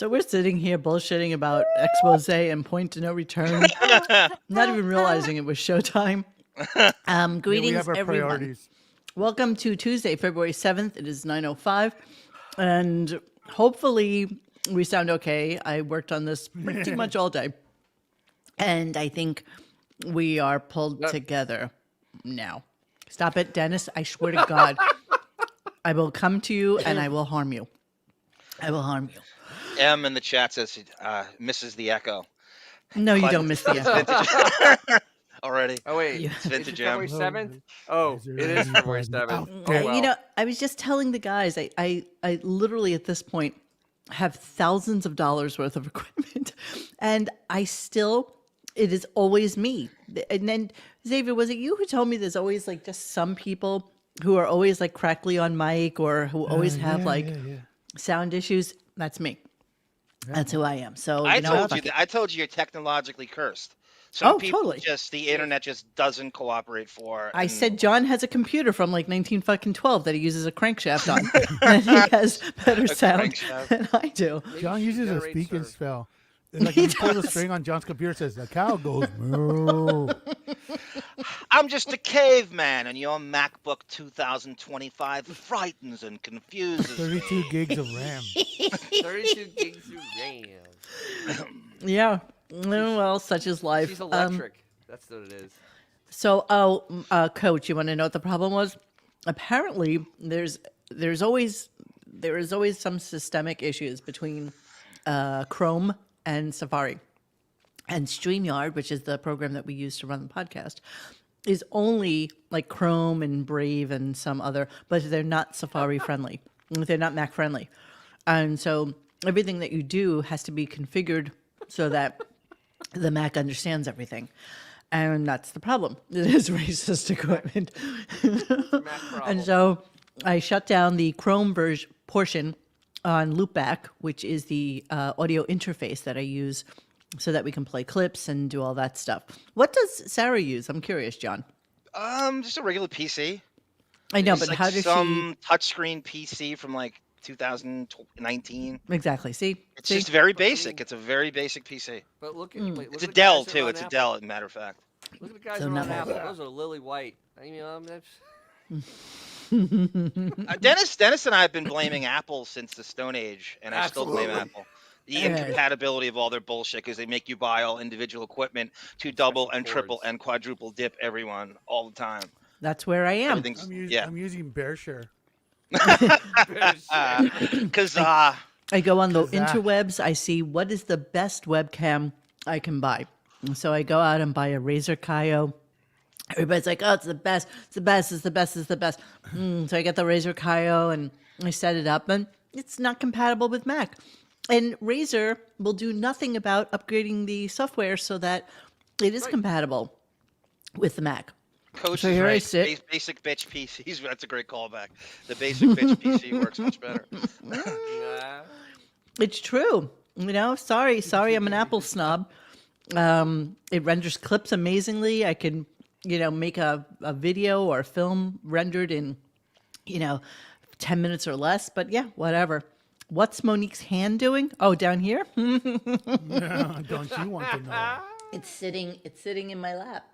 So we're sitting here bullshitting about expose and point to no return, not even realizing it was showtime. Greetings, we have our everyone. priorities. Welcome to Tuesday, February 7th. It is 9:05, and hopefully we sound okay. I worked on this pretty much all day, and I think we are pulled together now. Stop it, Dennis. I swear to God, I will come to you and I will harm you. I will harm you. M in the chat says misses the echo. No, you don't miss the It's echo. vintage already. Oh wait, Yeah. It's vintage February M. 7th? Oh, Is there it is February anybody 7th. out Oh, there? well. You know, I was just telling the guys, I literally at this point have thousands of dollars worth of equipment, and it is always me. And then Xavier, was it you who told me there's always like just some people who are always like crackly on mic or who always have sound issues? That's me. That's who I am. So I fuck told you it. that. I told you you're technologically cursed. Some people totally. just the internet just doesn't cooperate for. I and said John has a computer from like 1912 that he uses a crankshaft on, and he has better sound crankshaft. than I do. John uses a generates speak and her. spell. Like He you pull the does. string on John's computer, it says the cow goes moo. I'm just a caveman, and your MacBook 2025 frightens and confuses. 32 gigs of RAM. 32 gigs of RAM. Yeah. Well, such is life. She's electric. That's what it is. So, Coach, you want to know what the problem was? Apparently, there is always some systemic issues between Chrome and Safari. And StreamYard, which is the program that we use to run the podcast, is only like Chrome and Brave and some other, but they're not Safari friendly. They're not Mac friendly. And so everything that you do has to be configured so that the Mac understands everything. And that's the problem. It is racist equipment. Mac problem. And so I shut down the Chrome portion on Loopback, which is the audio interface that I use so that we can play clips and do all that stuff. What does Sara use? I'm curious, John. Just a regular PC. I know, It's but like how does some touchscreen PC from like 2019. she... Exactly, see? It's See? just very basic. It's a very basic PC. But look at wait, It's look a at the Dell guys that too. run It's a Apple. Dell, as a matter of fact. Look at the guys So that run not- Apple. Those are lily white. I mean, Dennis and I have been blaming Apple since the Stone Age, and I still blame Absolutely. Apple. The incompatibility of all their bullshit because they make you buy all individual equipment to double Special and triple cords. and quadruple dip everyone all the time. That's where I am. Everything's I'm using BearShare. because I go on the Kazaa. interwebs. I see what is the best webcam I can buy. And so I go out and buy a Razer Kaio. Everybody's like, oh, it's the best. It's the best. It's the best. It's the best. So I get the Razer Kaio and I set it up, and it's not compatible with Mac. And Razer will do nothing about upgrading the software so that it is compatible with the Mac. Coach So is here I right. sit. Basic bitch PCs. That's a great callback. The basic bitch PC works much better. It's true. Sorry, I'm an Apple snob. It renders clips amazingly. I can, make a video or a film rendered in, 10 minutes or less. But yeah, whatever. What's Monique's hand doing? Oh, down here? Don't you want to know? It's sitting in my lap.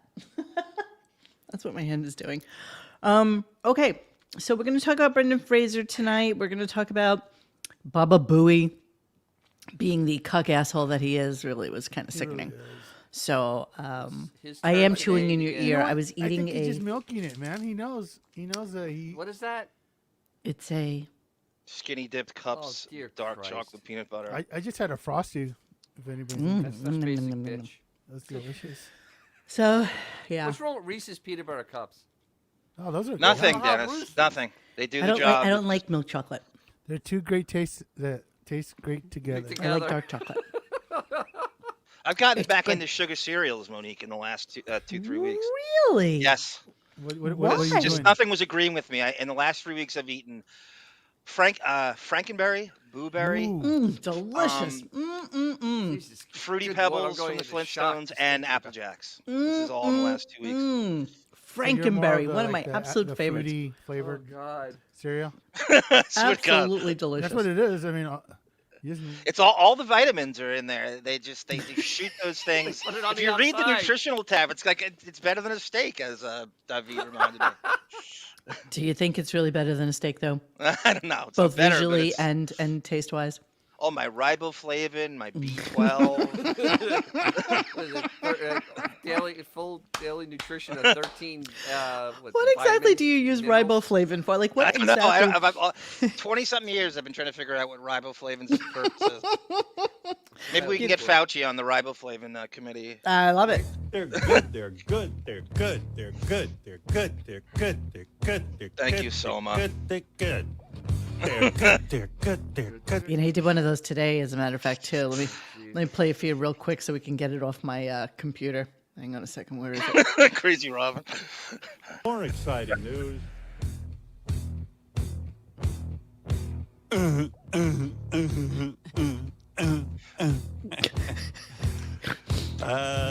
That's what my hand is doing. Okay, so we're going to talk about Brendan Fraser tonight. We're going to talk about Baba Booey being the cuck asshole that he is. Really was kind of sickening. So His I turn am today chewing in your again. ear. You know I what? was eating I think he's just milking it, man. He knows that What is that? It's a. Skinny dipped cups, Oh, dear dark Christ. chocolate peanut butter. I just had a Frosty. If anybody thinks That's basic, bitch. that's delicious. So yeah, What's wrong with Reese's peanut butter cups? Oh, those are good. Nothing, How about Dennis. Roosters? Nothing. They do I the don't job. like. I don't like milk chocolate. They're two great tastes that taste great together. together. I like Together. dark chocolate. I've gotten It's back good. into sugar cereals, Monique, in the last 2-3 weeks. Really? Yes. What are you Why? Just doing? nothing was agreeing with me. In the last 3 weeks, I've eaten Frankenberry, Blueberry, Ooh. Delicious. Jesus, Fruity good Lord, I'm Pebbles going from the into shock Flintstones, just and thinking Apple Jacks. This is all in the last 2 weeks. So you're more Frankenberry, the, one of like, my the- absolute the favorites. fruity about. flavored Oh God. cereal. Swear to God. Absolutely delicious. That's what it is. I mean, You just- It's all the vitamins are in there. They shoot those things. Put it on If the you read the outside. nutritional tab, it's like it's better than a steak, as David reminded me. Do you think it's really better than a steak, though? I don't know. It's Both not better, but visually it's and taste wise. my riboflavin, my B12. What is it? Full daily nutrition of 13. What exactly do you use minerals? riboflavin for? Like, I what don't know. exactly? 20-something years I've been trying to figure out what riboflavin's purpose is. Maybe we can get Fauci on the riboflavin committee. I love it. They're good. They're good. They're good. They're good. They're good. They're good. They're good. They're Thank good, you so they're much. Good. They're good. They're good. They're good. They're good. You know, he did one of those today, as a matter of fact, too. Let me play it for you real quick so we can get it off my computer. Hang on a second. Where is it? Crazy Robin. More exciting news.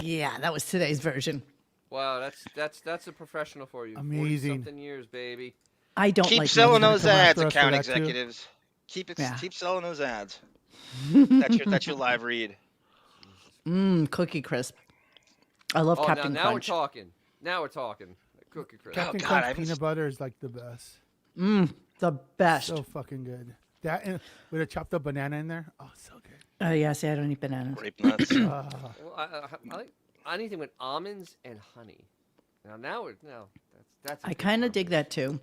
Yeah, that was today's version. Wow, that's a professional for you. Amazing. 40-something years, baby. I don't Keep like selling money. those come ads, after us for account that, too? executives. Keep Yeah. selling those ads. That's your live read. Cookie Crisp. I love Oh, Captain now we're Crunch. talking. Now we're talking. Cookie Crisp. Captain God, Crunch I peanut just- butter is like the best. The best. So fucking good. That and with a chopped up banana in there. Oh, so good. Yeah, see, I don't eat bananas. Grape nuts. Well, I like anything with almonds and honey. That's. I kind of dig that, too.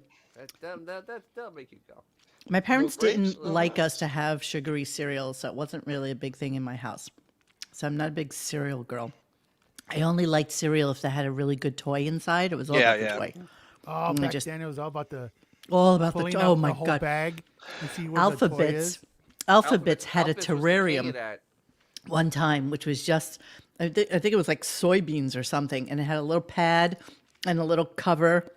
That'll make you go. My parents grapes? didn't like us to have sugary cereals, so it wasn't really a big thing in my house. So I'm not a big cereal girl. I only liked cereal if they had a really good toy inside. It was all Yeah, about the yeah. toy. Oh, I back just- then it was all about the All about the pulling toy. out Oh the my whole god. bag and see where the toy Alphabets. is. Alphabets had a Alphabets was the king terrarium of that. one time, which was just, I think it was like soybeans or something, and it had a little pad and a little cover,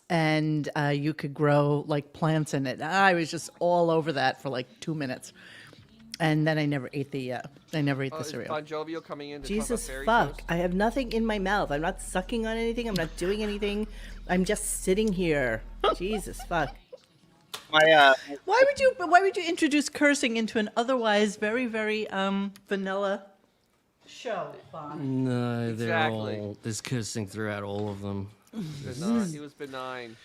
and you could grow like plants in it. I was just all over that for like 2 minutes, and then I never ate the Is cereal. Bon Jovial coming in to Jesus talk about fairy fuck! tales? I have nothing in my mouth. I'm not sucking on anything. I'm not doing anything. I'm just sitting here. Jesus fuck! My Why would you introduce cursing into an otherwise very very vanilla show, Bon? No, Exactly. there's cursing throughout all of them. He was benign.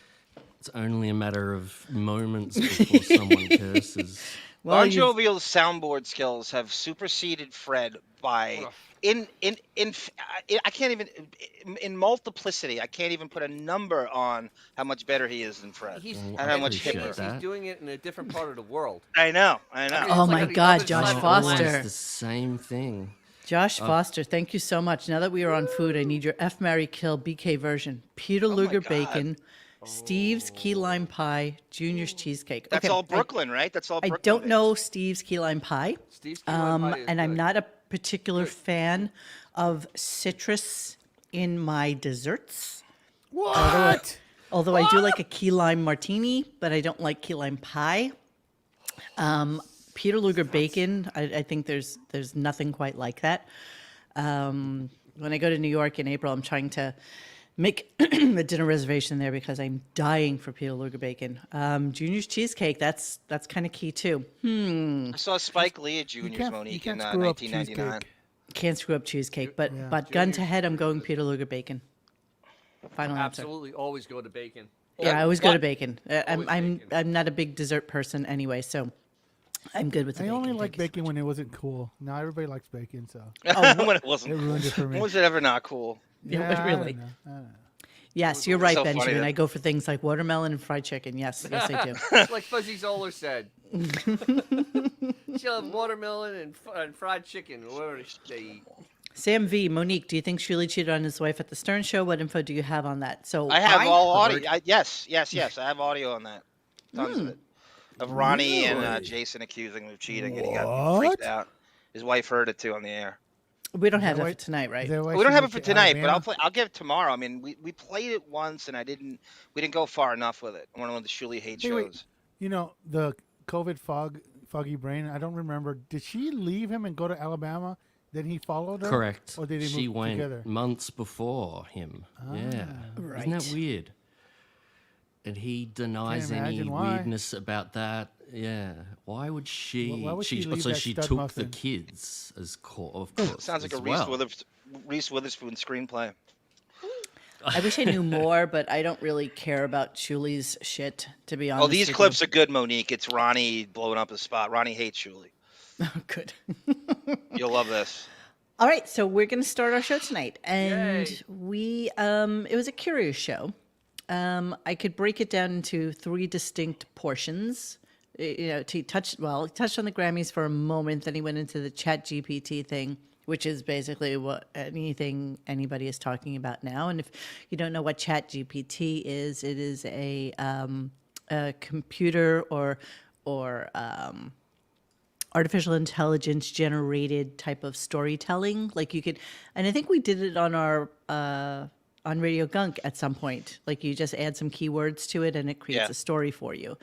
It's only a matter of moments before someone curses. Bon you- Jovial's soundboard skills have superseded Fred by I can't even in multiplicity. I can't even put a number on how much better he is than Fred. He's, And how much appreciate hipper. that. he's doing it in a different part of the world. I know. Oh It's my like the God, other Josh side of the Foster. line. Always the same thing. Josh Foster, thank you so much. Now that we are on food, I need your F, Marry, Kill BK version. Peter Luger God. bacon, Steve's key lime pie, Junior's cheesecake. That's Okay, all Brooklyn, right? That's all I Brooklyn. don't based. know Steve's key lime pie. Steve's key lime pie is And I'm good. not a particular fan of citrus in my desserts. What? Although I do like a key lime martini, but I don't like key lime pie. Peter Luger bacon, I think there's nothing quite like that. When I go to New York in April, I'm trying to make a dinner reservation there because I'm dying for Peter Luger bacon. Junior's cheesecake, that's kind of key too. I saw Spike Lee at You Junior's can't, Monique you can't in screw up 1999. cheesecake. Can't screw up cheesecake, but gun to head, I'm going Peter Luger bacon. Final answer. Absolutely, always go to bacon. Yeah, I always go to What? bacon. Always bacon. I'm not a big dessert person anyway, so I'm good with the I bacon. only Thank like you so bacon when it wasn't cool. Now everybody likes bacon, so When it it wasn't. ruined it for When me. was it ever not cool? Yeah, Yeah, I really. don't know. I don't know. Yes, you're right, So funny Benjamin. that- I go for things like watermelon and fried chicken. Yes, yes, I do. Like Fuzzy Zoller said. She'll have watermelon and fried chicken, or whatever they eat. Sam V, Monique, do you think Shuli cheated on his wife at the Stern Show? What info do you have on that? So I have all heard- audio. Yes. I have audio on that. Tons of it. Of Ronnie and Jason accusing him of cheating, and he got freaked What? out. His wife heard it too on the air. We don't have that that why- for tonight, right? Is that why We don't she have it moved for to tonight, but Alabama? I'll give it tomorrow. I mean, we played it once, and we didn't go far enough with it. One of the Shuli hate Hey, wait. shows. You know, the COVID foggy brain, I don't remember. Did she leave him and go to Alabama? Then he followed her? Correct. Or did they She move went together? months before him. Yeah. Right. Isn't that weird? And he denies any imagine why. weirdness about that. Yeah. Why would she? Why would she leave so that she stud took muffin? the kids of course. Sounds like as a well. Reese Witherspoon screenplay. I wish I knew more, but I don't really care about Shuli's shit, to be honest. Oh, these with clips you. are good, Monique. It's Ronnie blowing up his spot. Ronnie hates Shuli. Oh, good. You'll love this. All right, so we're going to start our show tonight, and Yay. we it was a curious show. I could break it down into 3 distinct portions. He touched on the Grammys for a moment, then he went into the Chat GPT thing, which is basically what anything anybody is talking about now. And if you don't know what Chat GPT is, it is a computer or artificial intelligence generated type of storytelling. Like you could, and I think we did it on our on RadioGunk at some point. Like you just add some keywords to it and it creates Yeah. a story for you.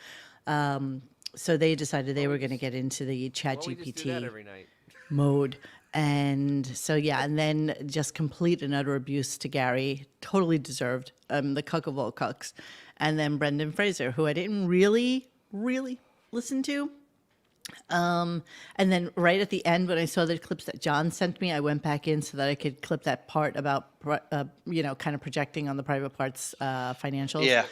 So they decided they were going to get into the Chat Why don't we just do that GPT every night? mode. And so, yeah, and then just complete and utter abuse to Gary, totally deserved, the cuck of all cucks. And then Brendan Fraser, who I didn't really listen to. And then right at the end, when I saw the clips that John sent me, I went back in so that I could clip that part about, kind of projecting on the private parts financials. Yeah.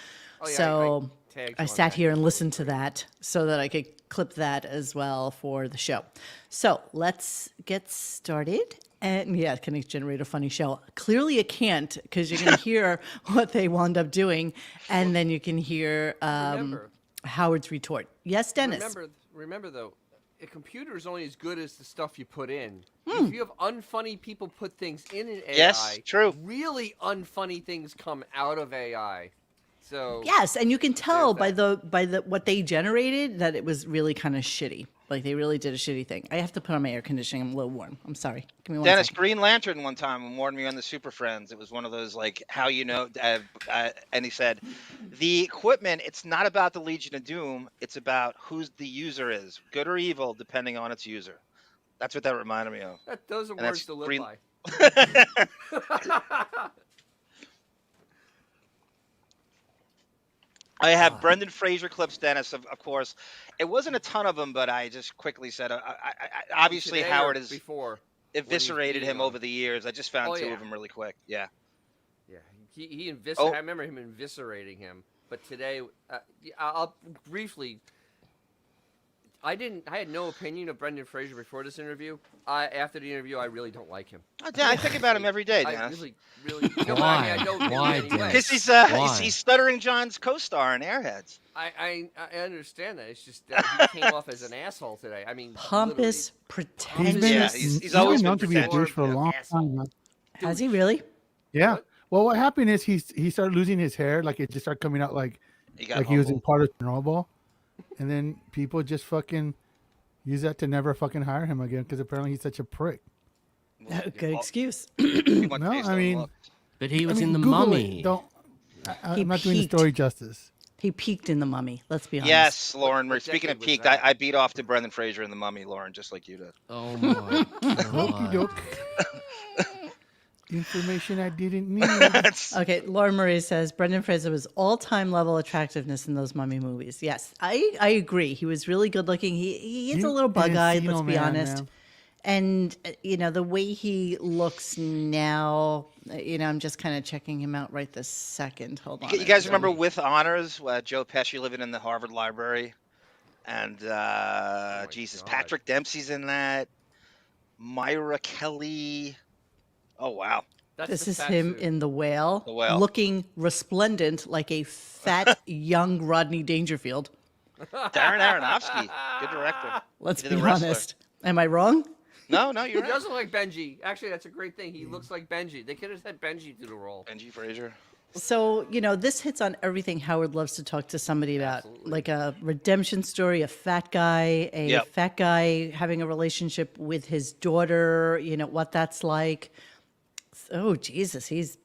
Oh, yeah, So I tagged I you on sat that. here and listened to that so that I could clip that as well for the show. So let's get started. And yeah, can it generate a funny show? Clearly it can't, because you're going to hear what they wound up doing, and then you can hear Remember. Howard's retort. Yes, Dennis? Remember though, a computer is only as good as the stuff you put in. Hmm. If you have unfunny people put things in an AI, Yes, true. really unfunny things come out of AI. So Yes, and you can tell by There's the what they generated that it was really kind of shitty. Like they really did a shitty thing. I have to put on my air conditioning. I'm a little warm. I'm sorry. Give me one Dennis, second. Green Lantern one time warned me on the Super Friends. It was one of those like how and he said, the equipment. It's not about the Legion of Doom. It's about who the user is, good or evil, depending on its user. That's what that reminded me of. those are And that's words to live Green- by. I have Brendan Fraser clips, Dennis. Of course, it wasn't a ton of them, but I just quickly said, obviously Today or Howard has before eviscerated beating him on over the years. I just found Oh, two yeah. of them really quick. Yeah. Yeah, he Oh. I remember him eviscerating him. But today, I'll briefly. I had no opinion of Brendan Fraser before this interview. After the interview, I really don't like him. I think about him every day, I Dennis. really. No, but Why? I mean, I know him Why, anyway. Dennis? Because Why? he's Stuttering John's co-star in Airheads. I understand that. It's just that he came off as an asshole today. I mean, Pompous, He's pretentious. been, Yeah, he's always known been to be a pretentious. douche for a long Asshole. time. Has he really? Yeah. What? Well, what happened is he started losing his hair, like it just started coming out like He got he was in humbled. part of Chernobyl, and then people just fucking use that to never fucking hire him again because apparently he's such a prick. Good excuse. Too much No, based I on mean- looks. But he was I mean, in the Google Mummy. It. Don't. He I'm not doing the peaked. story justice. He peaked in The Mummy. Let's be honest. Yes, Lauren. what Speaking of decade was peaked, that? I beat off to Brendan Fraser in The Mummy, Lauren, just like you did. Oh my Okey god. doke. Information I didn't need. That's- Okay, Laura Murray says Brendan Fraser was all-time level attractiveness in those Mummy movies. Yes, I agree. He was really good looking. He is a little bug-eyed, let's be honest. And the way he looks now, I'm just kind of checking him out right this second. Hold on. You guys remember With Honors, Joe Pesci living in the Harvard Library? And, Jesus, God. Patrick Dempsey's in that. Myra Kelly. Oh, wow. That's This the is fat him suit. in The Whale, The Whale. looking resplendent like a fat young Rodney Dangerfield. Darren Aronofsky, good director. Let's He be did The Wrestler. honest. Am I wrong? No, He you're right. does look like Benji. Actually, that's a great thing. He looks like Benji. They could have had Benji do the role. Benji Fraser. So, this hits on everything Howard loves to talk to somebody about. Absolutely. Like a redemption story, a fat guy Yep. having a relationship with his daughter, what that's like. Oh, Jesus, he's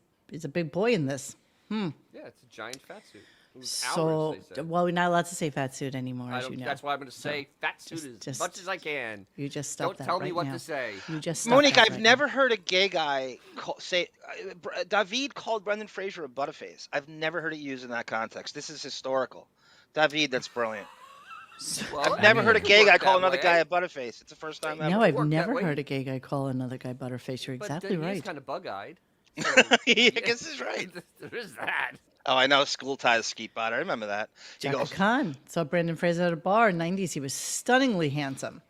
a big boy in this. Yeah, it's a giant fat suit. It was So, hours, they said. well, we're not allowed to say fat suit anymore, I as don't, you know. That's why I'm going to say fat suit as much as I can. You just stop Don't that tell right me what now. to say. You just stop Monique, that I've right never heard a gay guy say. David called Brendan Fraser a butterface. I've never heard it used in that context. This is historical. David, that's brilliant. Well, I've never heard a it could gay work guy call that another way. guy a butterface. It's the first time ever. No, I've work that never way. heard a gay guy call another guy butterface. You're But exactly he is right. kind of bug-eyed. I guess he's right. There is that. Oh, I know. School ties skeet bot. I remember that. He Chaka goes, Khan saw Brendan Fraser at a bar in the 90s. He was stunningly handsome.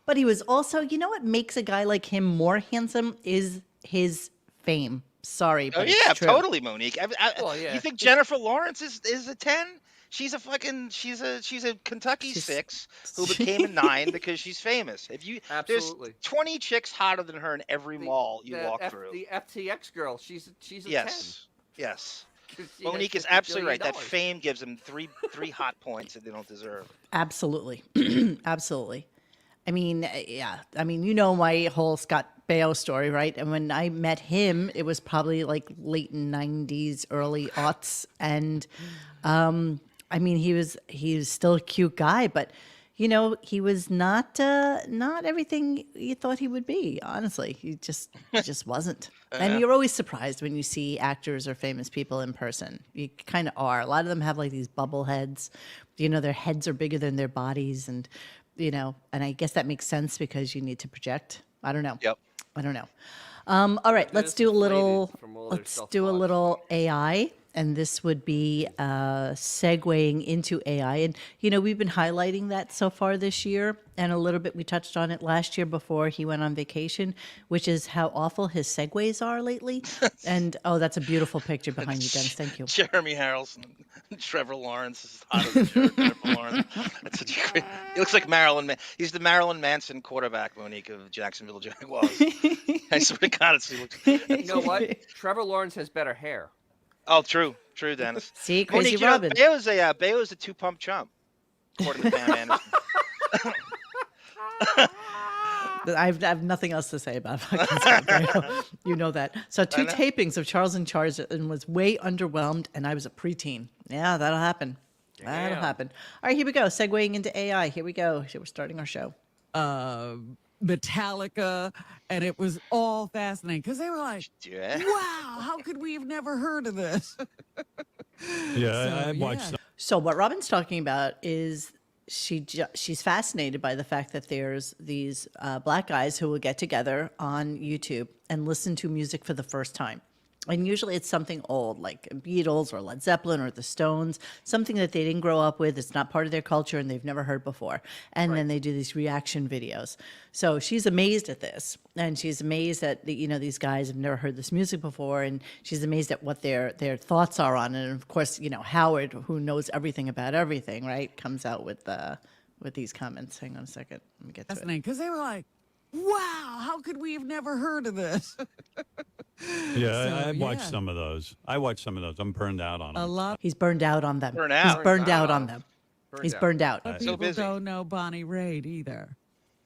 But he was also, you know what makes a guy like him more handsome is his fame. Sorry, oh but yeah, it's true. totally, Monique. Well, yeah. You think Jennifer Lawrence is a 10? She's a fucking she's a Kentucky She's- 6 who became a 9 because she's famous. If you Absolutely. there's 20 chicks hotter than her in every mall you walk through. The FTX girl, she's a Yes. Yes. 10. 'Cause she has Monique is $50 absolutely right. billion. That fame gives them three hot points that they don't deserve. Absolutely. Absolutely. I mean, yeah. I mean, you know my whole Scott Baio story, right? And when I met him, it was probably like late 90s, early aughts. And I mean, he was still a cute guy, but you know, he was not everything you thought he would be. Honestly, he just wasn't. And you're always surprised when you see actors or famous people in person. You kind of are. A lot of them have like these bubble heads. You know, their heads are bigger than their bodies, and you know, and I guess that makes sense because you need to project. I don't know. Yep. I don't know. All right, let's do a little. deflated from all their Let's do a self-talk. little AI, and this would be segueing into AI. And you know, we've been highlighting that so far this year, and a little bit we touched on it last year before he went on vacation, which is how awful his segues are lately. And oh, that's a beautiful picture behind you, Dennis. Thank you. Jeremy Harrelson, Trevor Lawrence is hotter than Jennifer Lawrence. That's such a great. He looks like he's the Marilyn Manson quarterback, Monique, of Jacksonville Jaguars. I swear to God, he looks. You know what? Trevor Lawrence has better hair. Oh, true, Dennis. See, Crazy Monique, Robin. Bayo's a 2-pump chump, according to Pam Anderson. I have nothing else to say about fucking Scott Baio. You know that. So two know. tapings of Charles in Charge and was way underwhelmed, and I was a preteen. Yeah, that'll happen. That'll Damn. happen. All right, here we go. Segueing into AI. Here we go. We're starting our show. Metallica, and it was all fascinating because they were like, Yeah. wow, how could we have never heard of this? Yeah, I watched yeah. some. So what Robin's talking about is she's fascinated by the fact that there's these black guys who will get together on YouTube and listen to music for the first time. And usually it's something old, like Beatles or Led Zeppelin or the Stones, something that they didn't grow up with. It's not part of their culture and they've never heard before. And then they do these reaction videos. So she's amazed at this. And she's amazed that, you know, these guys have never heard this music before. And she's amazed at what their thoughts are on it. And of course, you know, Howard, who knows everything about everything, right, comes out with these comments. Hang on a second. Let me get to it. Fascinating because they were like, wow, how could we have never heard of this? Yeah, I watched yeah. some of those. I'm burned out on them. A lot He's burned out on them. Burned He's out. burned out on them. He's out. burned out. of So people busy. don't know Bonnie Raitt either.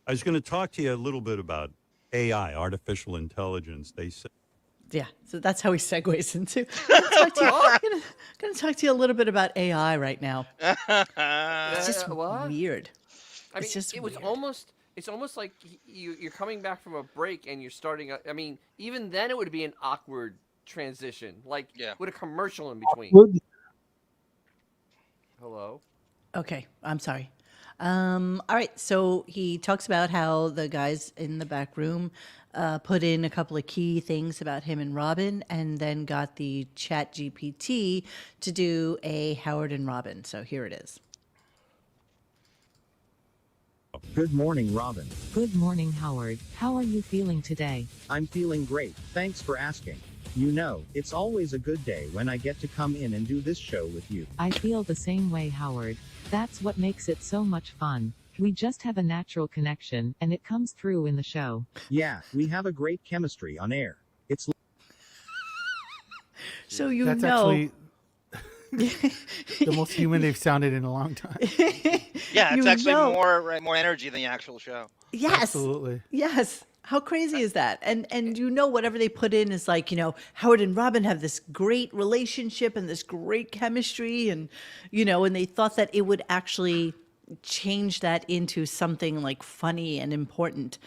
I was going to talk to you a little bit about AI, artificial intelligence. They say Yeah, so that's how he segues into. I'm going to talk to you a little bit about AI right now. It's just what? weird. I mean, It's just it was weird. almost. It's almost like you're coming back from a break and you're starting. I mean, even then it would be an awkward transition, like Yeah. with a commercial in between. Hello. Okay, I'm sorry. All right, so he talks about how the guys in the back room put in a couple of key things about him and Robin, and then got the Chat GPT to do a Howard and Robin. So here it is. Good morning, Robin. Good morning, Howard. How are you feeling today? I'm feeling great, thanks for asking. You know, it's always a good day when I get to come in and do this show with you. I feel the same way, Howard. That's what makes it so much fun. We just have a natural connection, and it comes through in the show. Yeah, we have a great chemistry on air. It's So you That's know. actually the most human they've sounded in a long time. Yeah, it's You actually know. more energy than the actual show. Yes. Absolutely. Yes. How crazy is that? And you know, whatever they put in is like, you know, Howard and Robin have this great relationship and this great chemistry, and you know, and they thought that it would actually, change that into something like funny and important.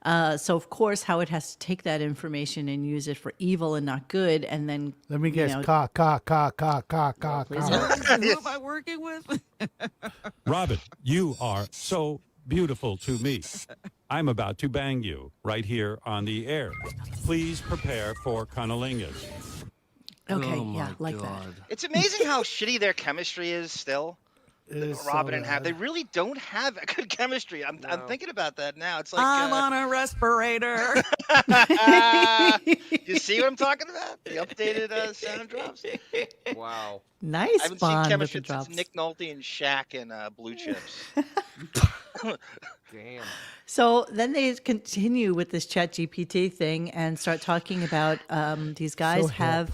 So of course, Howard has to take that information and use it for evil and not good, and then Let me guess. know- Ka. please Who am I working with? Robin, you are so beautiful to me. I'm about to bang you right here on the air. Please prepare for cunnilingus. Okay, Oh yeah, my like that. God. It's amazing how shitty their chemistry is still. It is so Robin and Howard, they bad. really don't have a good chemistry. I'm thinking about that now. It's like I'm on a respirator. you see what I'm talking about? The updated sound drops. Wow. I Nice haven't seen bond with the chemistry drops. since Nick Nolte and Shaq in Blue Chips. Damn. So then they continue with this Chat GPT thing and start talking about these guys hip.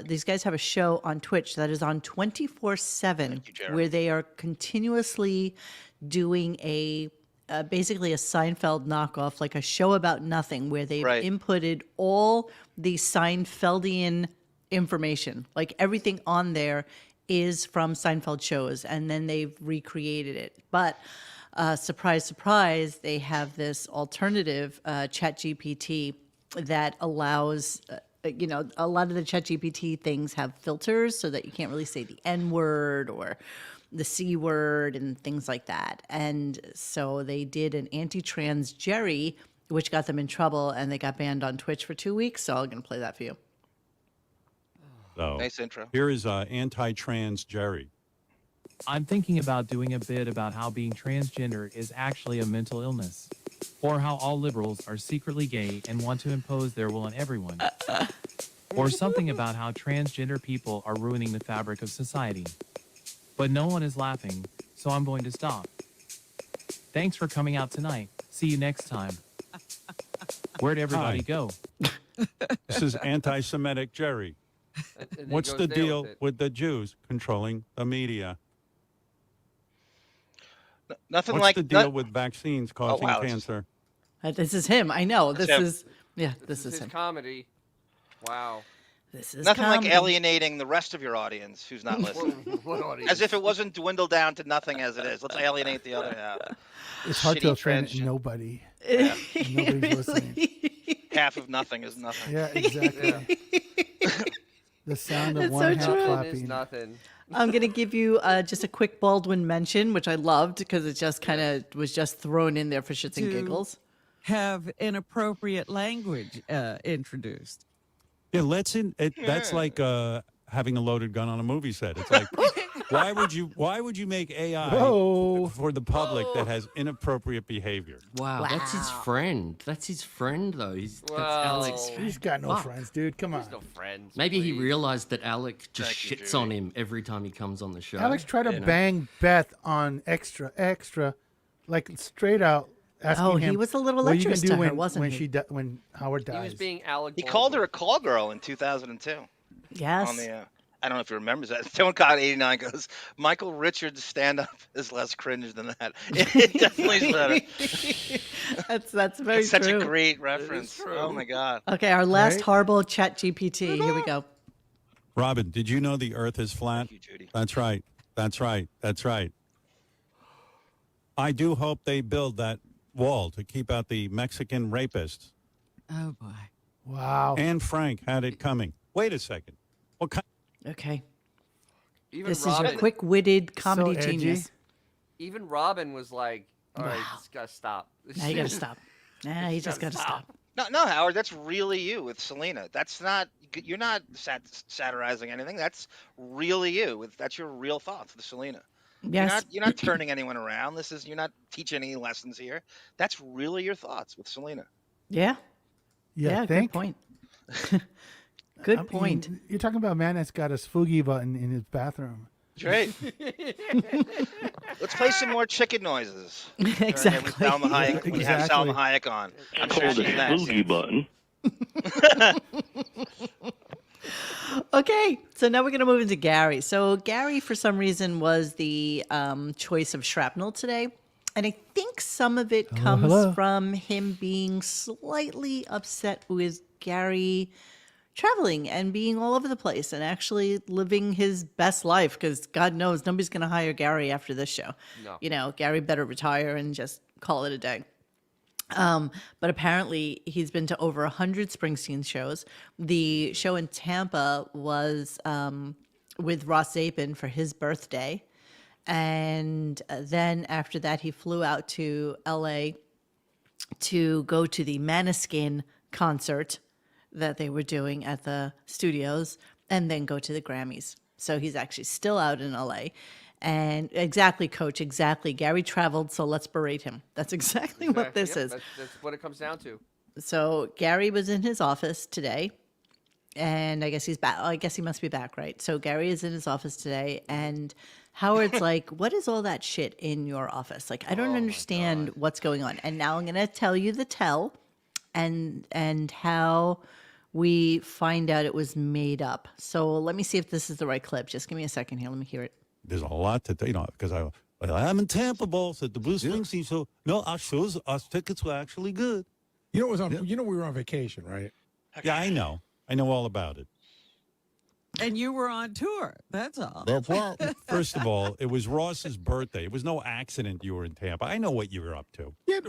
these guys have a show on Twitch that is on 24/7, Jeremy. where they are continuously doing a basically a Seinfeld knockoff, like a show about nothing, where they've Right. inputted all the Seinfeldian information, like everything on there is from Seinfeld shows, and then they've recreated it. But surprise, surprise, they have this alternative Chat GPT that allows, a lot of the Chat GPT things have filters so that you can't really say the N word or the C word and things like that. And so they did an anti-trans Jerry, which got them in trouble, and they got banned on Twitch for 2 weeks. So I'm going to play that for you. So Nice intro. here is anti-trans Jerry. I'm thinking about doing a bit about how being transgender is actually a mental illness. Or how all liberals are secretly gay and want to impose their will on everyone. Or something about how transgender people are ruining the fabric of society. But no one is laughing, so I'm going to stop. Thanks for coming out tonight. See you next time. Where'd everybody Hi. go? This is anti-Semitic Jerry. And he What's goes the there deal with it. with the Jews controlling the media? Nothing What's like the deal not- with vaccines causing wow, this is- cancer? This is him. I know. This him. is, yeah, this is his him. comedy. Wow. This is nothing like comedy. alienating the rest of your audience who's not listening. What audience? As if it wasn't dwindled down to nothing as it is. Let's alienate the other half. It's hard to Shitty offend transgen- nobody. Yeah. Nobody's listening. Half of nothing is nothing. Yeah, exactly. The sound of It's one so hand true. Nothing is clapping. nothing. I'm going to give you just a quick Baldwin mention, which I loved because it just kind of was just thrown in there for shits and To- giggles. Have inappropriate language introduced. Yeah, that's like having a loaded gun on a movie set. It's like, why would you make AI Whoa. for the public that has inappropriate behavior? Wow, that's his friend. That's his friend, though. That's Wow. Alex. He's got no Fuck. friends, dude. Come on. There's no friends. Maybe he please. realized that Alec just Thank you, shits Judy. on him every time he comes on the show. Alex tried to you know? bang Beth on extra, like straight out. Asking Oh, him, he was a little what are you gonna lecherous do to her, when, wasn't when he? when Howard He dies? was being Alec. He called her a Baldwin. call girl in 2002 Yes. on the. I don't know if he remembers that. Stone Cod 89 goes, Michael Richards' stand-up is less cringe than that. It definitely is better. that's very It's such true. a great reference. true. Oh my god. Okay, our last Right? horrible Chat GPT. Here we go. Robin, did you know the Earth is flat? Thank you, Judy. That's right. That's right. That's right. I do hope they build that wall to keep out the Mexican rapists. Oh boy. Wow. Anne Frank had it coming. Wait a second. What kind? Okay. Even This is Robin. your quick-witted comedy edgy. genius. Even Robin was like, "All right, Wow. this gotta stop." Now you got to stop. Nah, you just got to stop. No, Howard, that's really you with Selena. That's not. You're not satirizing anything. That's really you. That's your real thoughts with Selena. Yes. You're not turning anyone around. You're not teaching any lessons here. That's really your thoughts with Selena. Yeah. Yeah, good think? point. Good I mean, point. you're talking about a man that's got a spooky button in his bathroom. That's right. Let's play some more chicken noises. Exactly. With Salma Hayek, when you have Exactly. Salma Hayek on. I'm sure she's next. button. Okay, so now we're going to move into Gary. So Gary, for some reason, was the choice of shrapnel today. And I think some of it comes hello. from him being slightly upset with Gary traveling and being all over the place and actually living his best life, because God knows nobody's going to hire Gary after this show. No. You know, Gary better retire and just call it a day. But apparently he's been to over 100 Springsteen shows. The show in Tampa was with Ross Zapin for his birthday. And then after that, he flew out to LA to go to the Maneskin concert that they were doing at the studios and then go to the Grammys. So he's actually still out in LA. And exactly, Coach, exactly. Gary traveled, so let's berate him. That's exactly what this is. That's what it comes down to. So Gary was in his office today, and I guess he's back. I guess he must be back, right? So Gary is in his office today, and Howard's like, what is all that shit in your office? Like, I don't understand what's going on. And now I'm going to tell you the tell and how we find out it was made up. So let me see if this is the right clip. Just give me a second here. Let me hear it. There's a lot to, because I'm in Tampa, boss, at the Bruce Springsteen show. No, our shows, our tickets were actually good. You know, we were on vacation, right? Yeah, I know. I know all about it. And you were on tour. That's all. That's right. First of all, it was Ross's birthday. It was no accident you were in Tampa. I know what you were up to. Yeah.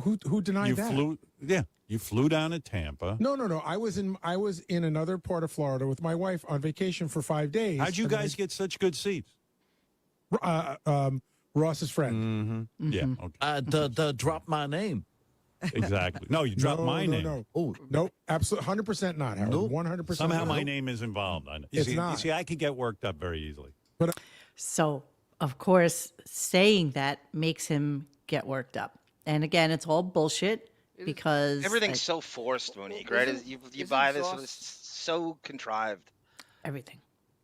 Who denied that? You flew down to Tampa. No. I was in another part of Florida with my wife on vacation for 5 days. How'd you guys get such good seats? Ross's friend. Mm-hmm. Yeah. Okay. Drop my name. Exactly. No, you dropped my name. No. Oh, no, absolutely, 100% not, Howard. Nope. 100%. Somehow not. my name is involved. It's not. You see, I could get worked up very easily. So, of course, saying that makes him get worked up. And again, it's all bullshit because everything's so forced, Monique, right? You buy this, it's so contrived. Everything.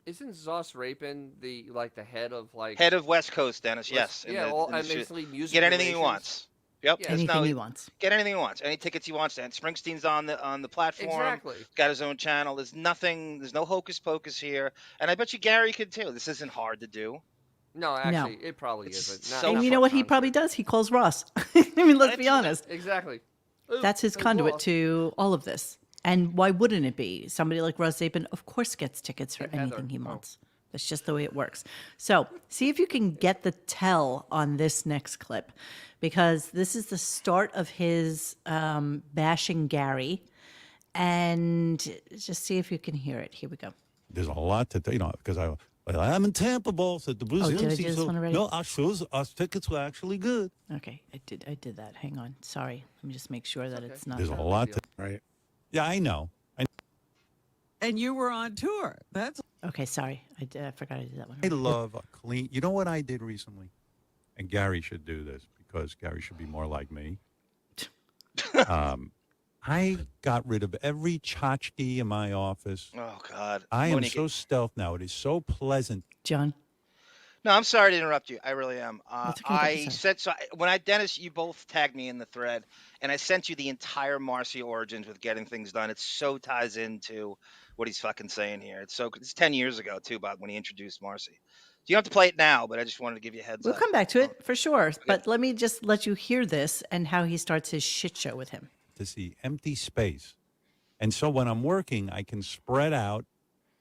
Isn't Zoss Rapin the head of head of West Coast, Dennis? Yes. Basically music. Get anything he wants. Yep. Yeah. Anything he wants. Get anything he wants. Any tickets he wants. And Springsteen's on the platform. Exactly. Got his own channel. There's no hocus pocus here. And I bet you Gary could too. This isn't hard to do. No, actually, it probably isn't. And you know what he probably does? He calls Ross. I mean, let's be honest. Exactly. That's his conduit to all of this. And why wouldn't it be? Somebody like Ross Zapin, of course, gets tickets for anything he wants. That's just the way it works. So see if you can get the tell on this next clip, because this is the start of his bashing Gary. And just see if you can hear it. Here we go. There's a lot to, because I'm in Tampa, boss, at the Bruce did I do Springsteen this show. one already? No, our tickets were actually good. Okay, I did that. Hang on. Sorry. Let me just make sure that it's not. There's a lot to, right? Yeah, I know. And you were on tour. That's okay. Sorry, I forgot I did that one. I love a clean. You know what I did recently? And Gary should do this because Gary should be more like me. I got rid of every tchotchke in my office. Oh, God. I am Monique. so stealth now. It is so pleasant. John? No, I'm sorry to interrupt you. I really am. okay, Dennis, you both tagged me in the thread, and I sent you the entire Marcy origins with getting things done. It so ties into what he's fucking saying here. It's 10 years ago, too, about when he introduced Marcy. You don't have to play it now, but I just wanted to give you a heads We'll up. come back to it for sure. But let me just let you hear this and how he starts his shit show with him. To see empty space. And so when I'm working, I can spread out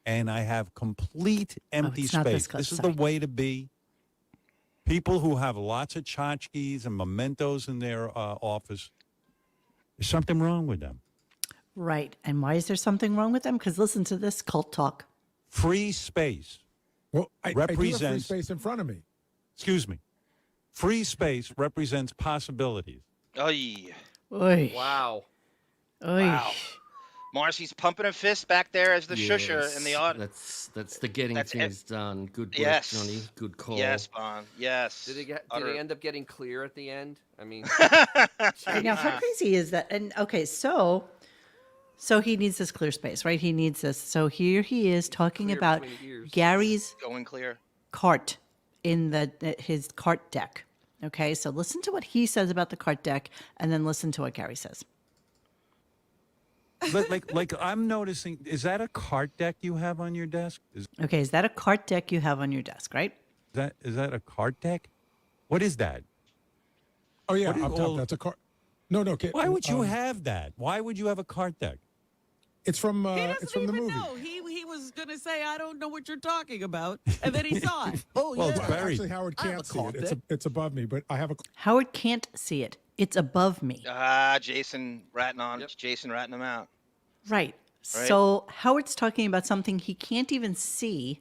and I have complete empty it's not space. this clip, This is sorry. the way to be. People who have lots of tchotchkes and mementos in their office, there's something wrong with them. Right. And why is there something wrong with them? Because listen to this cult talk. Free space. Well, I do have free represents space in front of me. Excuse me. Free space represents possibilities. Oy. Oy. Wow. Oy. Wow. Marcy's pumping a fist back there as the shusher in the audience. That's the getting things done. Good work, Yes. Johnny. Good call. Yes, Bon. Yes. Did it end up getting clear at the end? I mean, Now, how crazy is that? And okay, so he needs this clear space, right? He needs this. So here he is talking Clear about between ears. Gary's Going clear. cart in his cart deck. Okay, so listen to what he says about the cart deck, and then listen to what Gary says. But like I'm noticing, is that a cart deck you have on your desk? Is that a cart deck you have on your desk, right? that a cart deck? What is that? Oh yeah, What is up top. all- That's a car. No. Why would you have that? Why would you have a cart deck? It's from He doesn't it's from the even movie. know. He was gonna say, I don't know what you're talking about, and then he saw it. Oh Well, yeah. it's buried. Actually, Howard I have can't a see it. It's carpet. it's above me, but I have a. Howard can't see it. It's above me. Jason ratting on. Yep. Jason ratting him out. Right. So Howard's talking about something he can't even see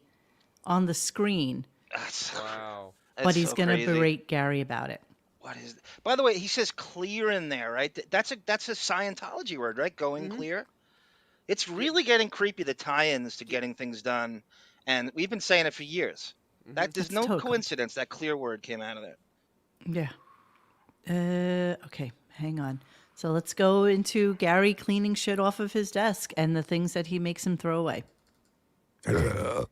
on the screen, That's, Wow. that's but he's so going to crazy. berate Gary about it. What is? By the way, he says clear in there, right? That's a Scientology word, right? Going clear. It's really getting creepy. The tie-ins to getting things done, and we've been saying it for years. That there's It's no total. coincidence that clear word came out of there. Yeah. Okay, hang on. So let's go into Gary cleaning shit off of his desk and the things that he makes him throw away. There's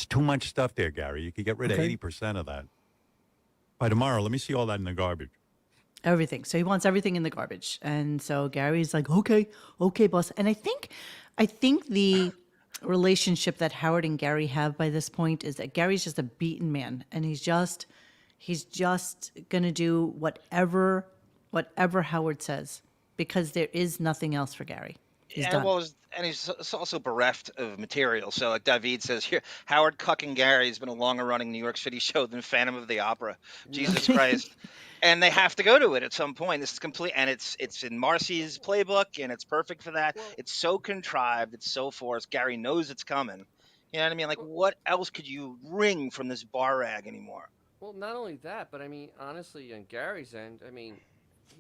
too much stuff there, Gary. You could get rid of Okay. 80% of that. By tomorrow, let me see all that in the garbage. Everything. So he wants everything in the garbage. And so Gary's like, okay, boss. And I think the relationship that Howard and Gary have by this point is that Gary's just a beaten man, and he's just gonna do whatever Howard says, because there is nothing else for Gary. He's And done. well, and he's also bereft of material. So, like David says here, Howard cucking Gary has been a longer running New York City show than Phantom of the Opera. Jesus Christ. And they have to go to it at some point. This is complete, and it's in Marcy's playbook, and it's perfect for that. It's so contrived, it's so forced. Gary knows it's coming. You know what I mean? Like, what else could you wring from this bar rag anymore? Well, not only that, but I mean, honestly, on Gary's end, I mean,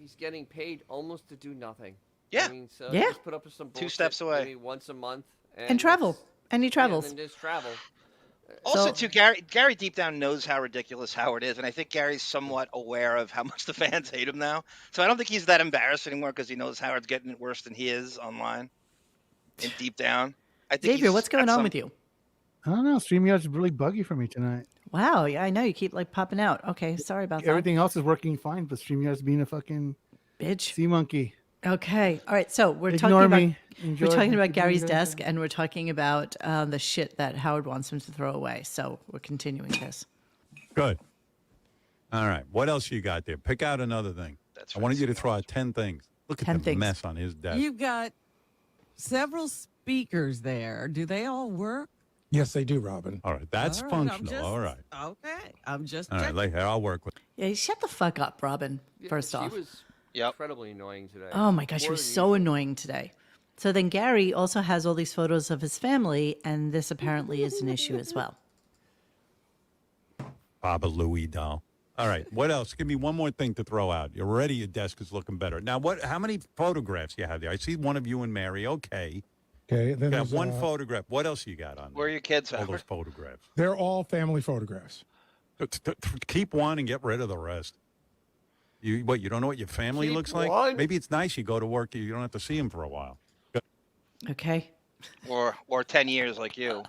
he's getting paid almost to do nothing. Yeah. I mean, so Yeah. just put up with some bullshit, steps away. maybe once a month. And travel. it's- And he yeah, travels. and just travel. Also, So- too, Gary deep down knows how ridiculous Howard is, and I think Gary's somewhat aware of how much the fans hate him now. So I don't think he's that embarrassed anymore because he knows Howard's getting it worse than he is online. And deep down, I think. Xavier, what's going on with you? I don't know. StreamYard's really buggy for me tonight. Wow, yeah, I know you keep like popping out. Okay, sorry about that. Everything else is working fine, but StreamYard's being a fucking Bitch. sea monkey. Okay. All right. So we're Ignore talking me. about Enjoy we're talking what about you're doing, Gary's guys. desk, and we're talking about the shit that Howard wants him to throw away. So we're continuing this. Good. All right. What else you got there? Pick out another thing. I wanted you to throw out 10 things. Look at 10 the things. mess on his desk. You've got several speakers there. Do they all work? Yes, they do, Robin. All right. That's All right, I'm functional. just- All right. Okay, I'm just All right. checking. Like, I'll work with Yeah, shut the fuck up, Robin. Yeah, First she off. was Yep. incredibly annoying today. Oh my gosh, she More was than so usual. annoying today. So then Gary also has all these photos of his family, and this apparently is an issue as well. Baba Louie doll. All right. What else? Give me one more thing to throw out. Already your desk is looking better. Now, how many photographs you have there? I see one of you and Mary. Okay. Okay, then Got there's, one photograph. What else you got on there? Where are your kids, All Howard? those photographs. they're all family photographs. Keep one and get rid of the rest. You don't know what your family Keep looks like? one? Maybe it's nice you go to work, you don't have to see them for a while. Okay. Or 10 years like you.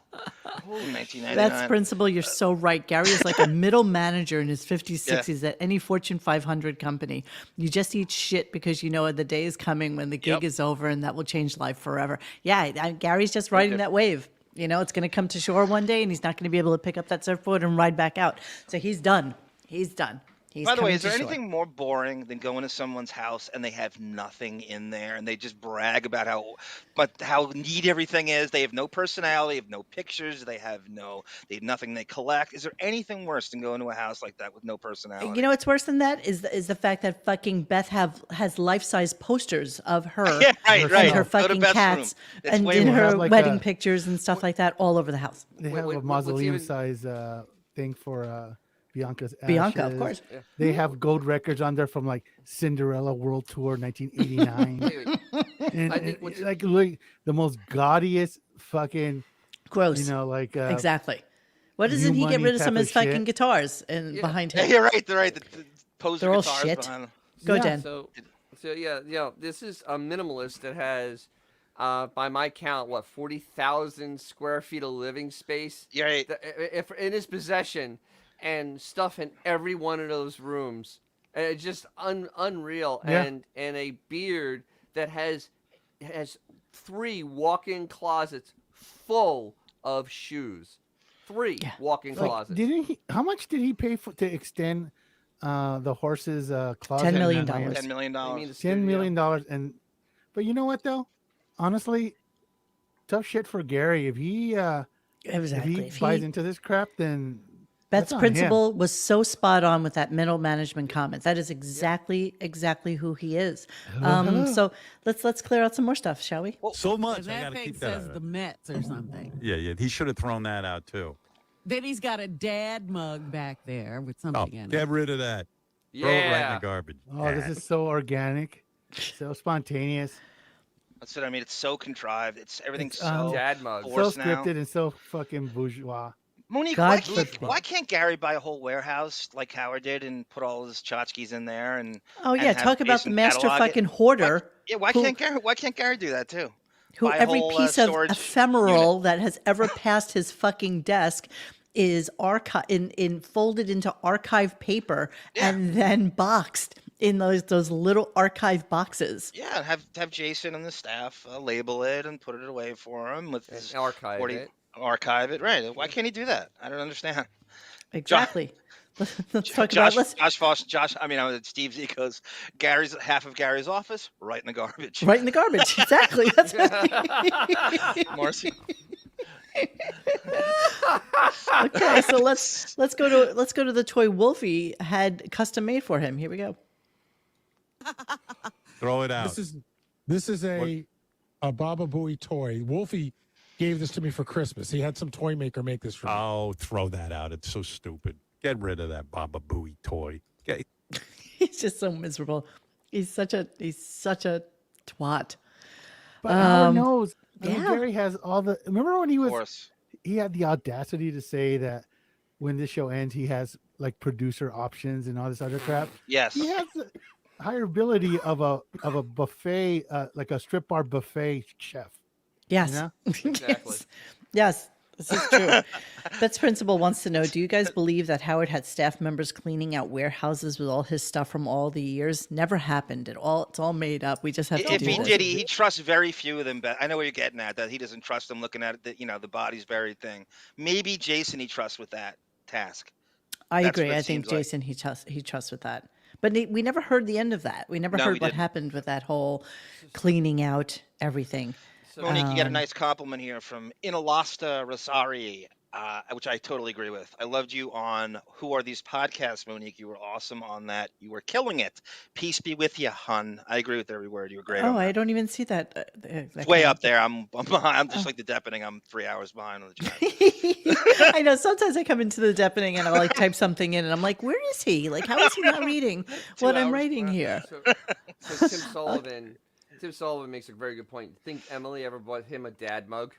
In 1999. That's principle. You're so right. Gary is like a middle manager in his 50s, 60s at any Fortune 500 company. You just eat shit because you know the day is coming when the gig Yep. is over, and that will change life forever. Yeah, Gary's just riding that wave. You know, it's going to come to shore one day, and he's not going to be able to pick up that surfboard and ride back out. So he's done. He's done. He's By the way, coming is there to shore. anything more boring than going to someone's house and they have nothing in there and they just brag about how neat everything is? They have no personality, they have no pictures, they have nothing they collect. Is there anything worse than going to a house like that with no personality? You know what's worse than that is the fact that fucking Beth has life-size posters of her Yeah, right, and right. her Go to fucking Beth's cats room. It's and way in worse. her Have like wedding a- pictures and stuff like that all over the house. They have a what's mausoleum even- size thing for Bianca's ashes. Bianca, of course. They have gold records on there from like Cinderella World Tour 1989. and, I think what's- like look, the most gaudiest fucking Gross. you know like Exactly. What doesn't you he get money rid of some of type his of fucking shit. guitars behind him? You're right. They're right. The poser They're all guitars shit. behind. Go, Yeah. Dan. So yeah, this is a minimalist that has, by my count, 40,000 square feet of living space. You're right. If in his possession, and stuff in every one of those rooms, and it's just unreal. Yeah. And a beard that has 3 walk-in closets full of shoes. 3 walk-in like, closets. didn't he? How much did he pay to extend the horse's closet? $10 million. in Miami? $10 million. I mean, the $10 studio. million, and But you know what though? Honestly, tough shit for Gary. If he Exactly. if he buys into this crap, then Beth's that's on him. principal was so spot on with that middle management comment. That is exactly who he is. Hello. So let's clear out some more stuff, shall we? So And much. I that got to thing keep that says out. the Mets or something. Yeah. He should have thrown that out too. Then he's got a dad mug back there with Oh, something in it. get rid of that. Throw it right in the garbage. Oh, this is so organic, so spontaneous, That's what I mean. It's so contrived. Everything's It's, so Dad mug. so forced now. scripted, and so fucking bourgeois. Monique, God why can't Gary buy a whole warehouse like Howard did and put all his tchotchkes in there and Oh and yeah, have talk about the Jason master catalog it? fucking hoarder. Why who- can't Gary do that too? Who Buy a every whole, piece of storage ephemeral that has ever passed his fucking desk is folded into archive paper and then boxed in those little archive boxes. Yeah, and have Jason and the staff label it and put it away for him with his Archive 40 it. Archive it, right? Why can't he do that? I don't understand. Exactly. Let's talk about Steve Z goes, half of Gary's office, right in the garbage. right in the garbage. Exactly. That's right. Marcy. Okay, so let's go to the toy Wolfie had custom made for him. Here we go. Throw it out. This is a Baba Booey toy. Wolfie gave this to me for Christmas. He had some toy maker make this for me. Oh, throw that out. It's so stupid. Get rid of that Baba Booey toy. Okay. He's just so miserable. He's such a twat. But Howard knows. I mean, yeah. Gary has all the. Remember when Of course. he had the audacity to say that when this show ends, he has like producer options and all this other crap. Yes. He has the hireability of a buffet, like a strip bar buffet chef. Yes. You know? Exactly. Yes. This is true. Beth's principal wants to know, do you guys believe that Howard had staff members cleaning out warehouses with all his stuff from all the years? Never happened. It's all made up. We just have to If do he this. did, he trusts very few of them. But I know where you're getting at, that he doesn't trust them looking at it, the body's buried thing. Maybe Jason he trusts with that task. I That's agree. what it I think seems like. Jason, he trusts with that. But we never heard the end of that. We never No, heard we what didn't. happened with that whole cleaning out everything. Monique, you get a nice compliment here from Inalasta Rosari, which I totally agree with. I loved you on Who Are These Podcasts, Monique. You were awesome on that. You were killing it. Peace be with you, hun. I agree with every word. You were great. Oh, on I that. don't even see that. It's way up there. I'm behind. I'm just like the Deppening. I'm 3 hours behind on the chat. I know. Sometimes I come into the Deppening and I'll like type something in and I'm like, where is he? Like, how is he not reading what I'm hours writing behind. here? So Tim Sullivan makes a very good point. Think Emily ever bought him a dad mug?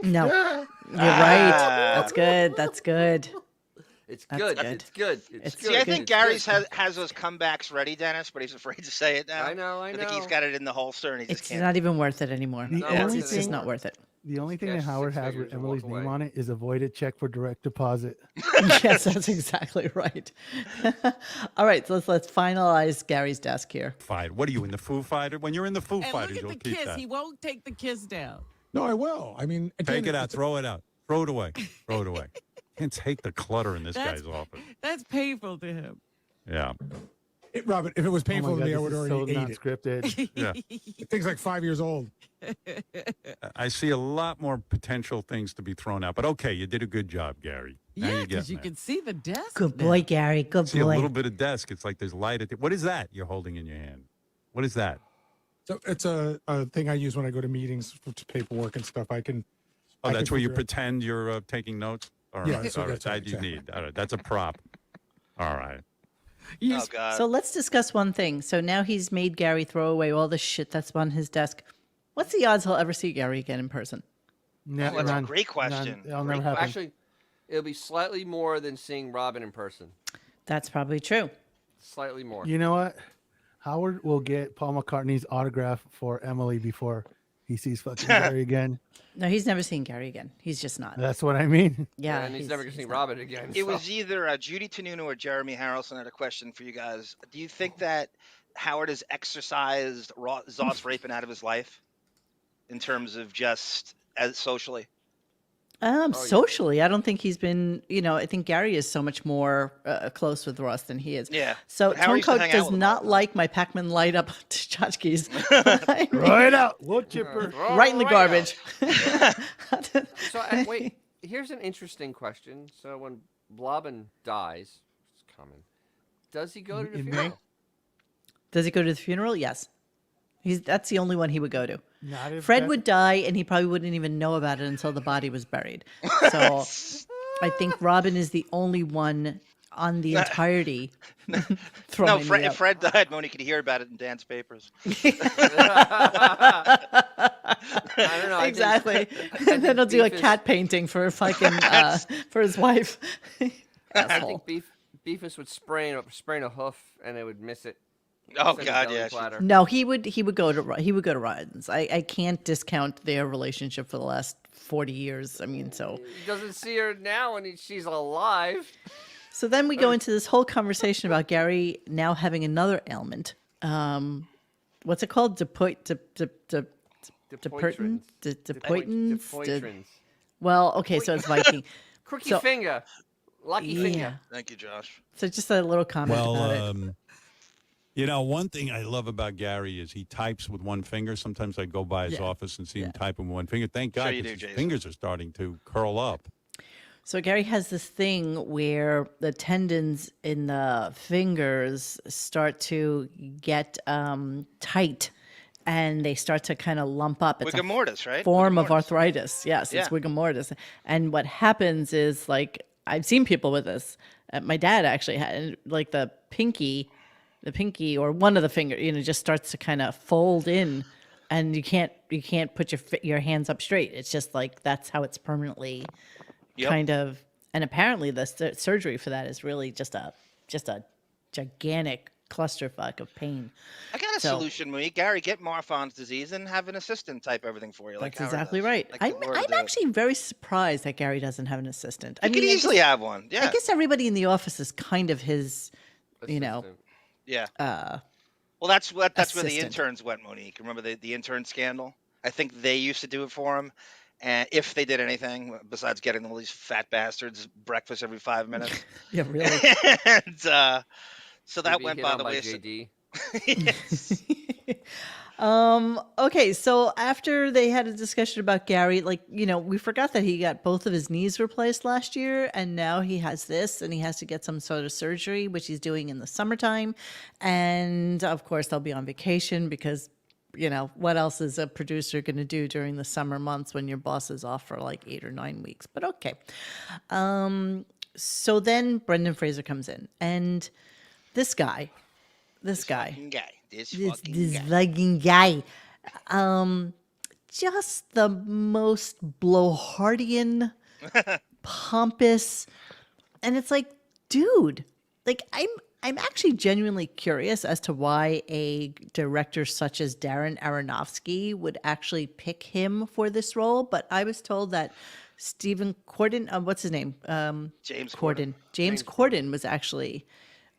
No, you're right. That's good. That's good. It's That's good. good. It's good. It's It's good. See, I good. think Gary's has those comebacks ready, Dennis, but he's afraid to say it now. I know. I think he's got it in the holster and he just It's can't. not even worth it anymore. The Not only worth It's just thing- not worth it. The only thing that Cash Howard 6 has figures with and Emily's walk name away. on it is a voided check for direct deposit. Yes, that's exactly right. All right, so let's finalize Gary's desk here. Fight. What are you in the Foo Fighter? When you're in the Foo And Fighters, look you'll at the keep kiss. that. He won't take the kiss down. No, I will. I mean, again, Take it out. it's- Throw it out. Throw it away. Throw it away. Can't take the clutter in this That's- guy's office. That's painful to him. Yeah. Robert, if it was Oh my painful God, to me, I this would is already so ate not it. scripted. Yeah. The thing's like 5 years old. I see a lot more potential things to be thrown out. But okay, you did a good job, Gary. Now Yeah, you're because getting you there. can see the desk. Good now. boy, Gary. Good See a little boy. bit of desk. It's like there's light at the. What is that you're holding in your hand? What is that? So it's a thing I use when I go to meetings for paperwork and stuff. I can. Oh, I that's can where you figure it- pretend you're taking notes? All Yeah, right. that's what- All right. that's right, That you exactly. need. All right. That's a prop. All right. Oh, God. So let's discuss one thing. So now he's made Gary throw away all the shit that's on his desk. What's the odds he'll ever see Gary again in person? No, that's a none. great question. None. It'll Great never happen. Actually, it'll be slightly more than seeing Robin in person. That's probably true. Slightly more. You know what? Howard will get Paul McCartney's autograph for Emily before he sees fucking Gary again. No, he's never seen Gary again. He's just not. That's what I mean. Yeah, and he's never going to see not. Robin again. It so. was either Judy Tenuta or Jeremy Harrelson. Had a question for you guys. Do you think that Howard has exercised Zoss raping out of his life in terms of just as socially? Socially, I don't think he's been, I think Gary is so much more close with Ross than he is. Yeah. So But Howard used to Turncoat hang out does with him not all the like my Pac-Man light up tchotchkes. Right out. Wood chipper. Right in the garbage. So wait, here's an interesting question. So when Blobbin dies, it's coming. Does he go to the In May? funeral? Does he go to the funeral? Yes. That's the only one he would go to. Not if Fred that- would die, and he probably wouldn't even know about it until the body was buried. So I think Robin is the only one on the entirety. No, throwing me if out. Fred died, Moni could hear about it in Dan's papers. I don't know. Exactly. And then he'll do a Beef is- cat painting for fucking for his wife. I Asshole. think Beefus would sprain a hoof and it would miss it. Oh Send a God, deli yeah. platter. No, he would go to Ryan's. I can't discount their relationship for the last 40 years. I mean, so He doesn't see her now and she's alive. so then we go into this whole conversation about Gary now having another ailment. What's it called? Dupuytren? Dupuytrens. Well, okay, so it's Viking. Crookie So- finger. Lucky finger. Yeah. Thank you, Josh. So just a little comment about Well, it. one thing I love about Gary is he types with one finger. Sometimes I go by his office and see him typing with one finger. Thank God, Sure you 'cause do, his Jason. fingers are starting to curl up. So Gary has this thing where the tendons in the fingers start to get tight, and they start to kind of lump up. It's Rigor mortis, right? form Rigor of mortis. arthritis. Yes, Yeah. it's rigor mortis. And what happens is, like, I've seen people with this. My dad actually had, like, the pinky or one of the finger, just starts to kind of fold in, and you can't put your hands up straight. It's just like that's how it's permanently kind of. And apparently, the surgery for that is really just a gigantic clusterfuck of pain. I got a So- solution, Moni. Gary, get Marfan's disease and have an assistant type everything for you. Like That's Howard exactly does. right. Like I'm Laura did. actually very surprised that Gary doesn't have an assistant. He could I easily guess- have one. Yeah. I guess everybody in the office is kind of his, Assistant. Yeah. Well, that's where the assistant. interns went, Monique. Remember the intern scandal? I think they used to do it for him. And if they did anything besides getting all these fat bastards breakfast every 5 minutes, Yeah, really. and so that Maybe went hit by on the way. JD. Okay, so after they had a discussion about Gary, we forgot that he got both of his knees replaced last year, and now he has this, and he has to get some sort of surgery, which he's doing in the summertime. And of course, they'll be on vacation because, what else is a producer going to do during the summer months when your boss is off for like 8 or 9 weeks? But okay. So then Brendan Fraser comes in, and this guy, Fucking guy. This this fucking guy. fucking guy, just the most blowhardian, pompous, and it's like, dude, like I'm actually genuinely curious as to why a director such as Darren Aronofsky would actually pick him for this role. But I was told that Stephen Corden, what's his name? James Corden. James Corden was actually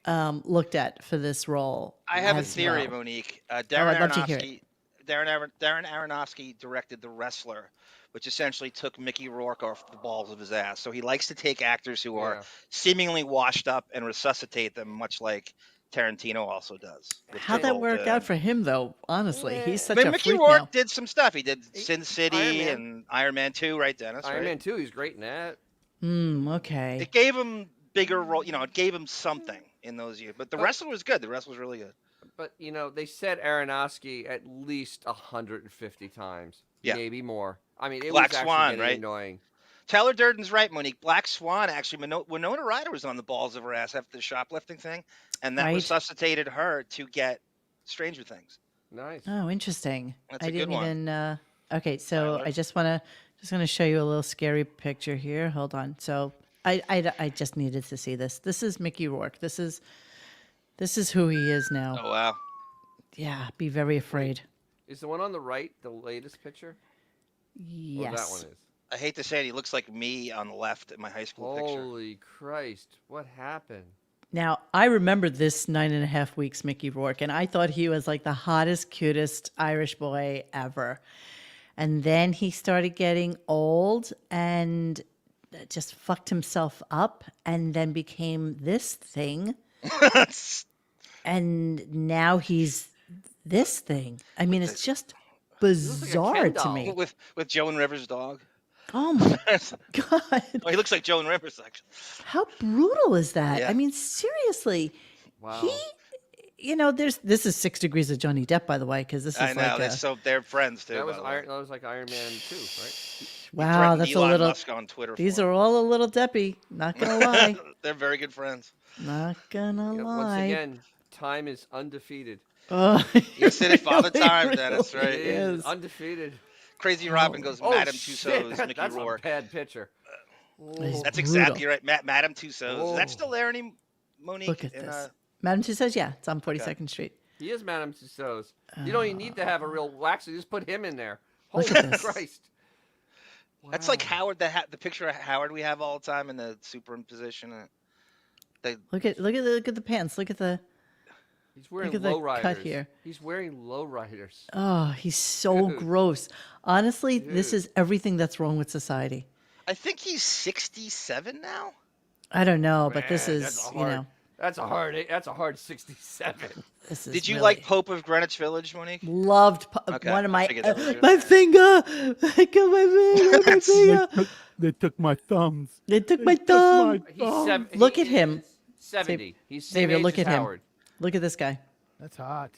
looked at for this role. I have a as theory, well. Monique. I'd Darren love to hear Aronofsky. Darren Aronofsky directed The Wrestler, which essentially took Mickey Rourke off the balls of his ass. So he likes to take actors who are seemingly washed up and resuscitate them, much like Tarantino also does. with How'd that Cold, work out for him, though? Honestly, he's such But a Mickey freak Rourke now. did some stuff. He did Sin City Iron Man. and Iron Man 2, right, Dennis? Iron right? Man 2, he's great in that. Okay. It gave him bigger role. It gave him something in those years. But The Wrestler was good. The Wrestler was really good. But, they said Aronofsky at least 150 times. Yeah. Maybe more. I mean, it Black was actually Swan, getting right? annoying. Taylor Durden's right, Monique. Black Swan, actually, Winona Ryder was on the balls of her ass after the shoplifting thing, and that Right. resuscitated her to get Stranger Things. Nice. Oh, interesting. That's I a good didn't one. even. Okay, so I just want to show you a little scary picture here. Hold on. So I just needed to see this. This is Mickey Rourke. This is who he is now. Oh, wow. Yeah, be very afraid. Is the one on the right the latest picture? Yes. Or that one is? I hate to say it, he looks like me on the left in my high school picture. Holy Christ. What happened? Now, I remember this 9.5 weeks Mickey Rourke, and I thought he was like the hottest, cutest Irish boy ever. And then he started getting old and just fucked himself up and then became this thing. And now he's this thing. I mean, it's just bizarre to me. With Joan Rivers' dog. Oh my God. Oh, he looks like Joan Rivers, actually. How brutal is that? Yeah. I mean, seriously. Wow. This is 6 Degrees of Johnny Depp, by the way, because this is I know. like they're friends too. That was by the way. That was like Iron Man 2, right? wow, threatened that's Elon a little. Musk on Twitter These for him. are all a little Deppy. Not gonna lie. They're very good friends. Not gonna lie. Once again, time is undefeated. Oh, You said it Father really, Time, Dennis, right? really is. Undefeated. Crazy Robin goes Madame shit, Tussauds, Mickey that's Rourke. a bad picture. He's That's brutal. exactly right. Madame Tussauds. Is that still there, Monique? Look at this. Madame Tussauds, yeah, it's on 42nd Street. He is Madame Tussauds. You don't even need to have a real wax. You just put him in there. Look Holy at this. Christ. That's like Howard, the picture of Howard we have all the time in the superimposition. Look at the pants. Look at the. He's wearing Look at the lowriders. cut here. He's wearing lowriders. Oh, he's so Dude. gross. Honestly, this Dude. is everything that's wrong with society. I think he's 67 now. I don't know, but this Man, is, that's a you hard- know, That's a hard 67. this is. Did you really- like Pope of Greenwich Village, Monique? Loved Okay, one of I my figured that was you. my finger. I got my finger. They took my thumbs. They took my thumb. He's Look at him. 70. He's same Xavier, age look as at him. Howard. Look at this guy. That's hot.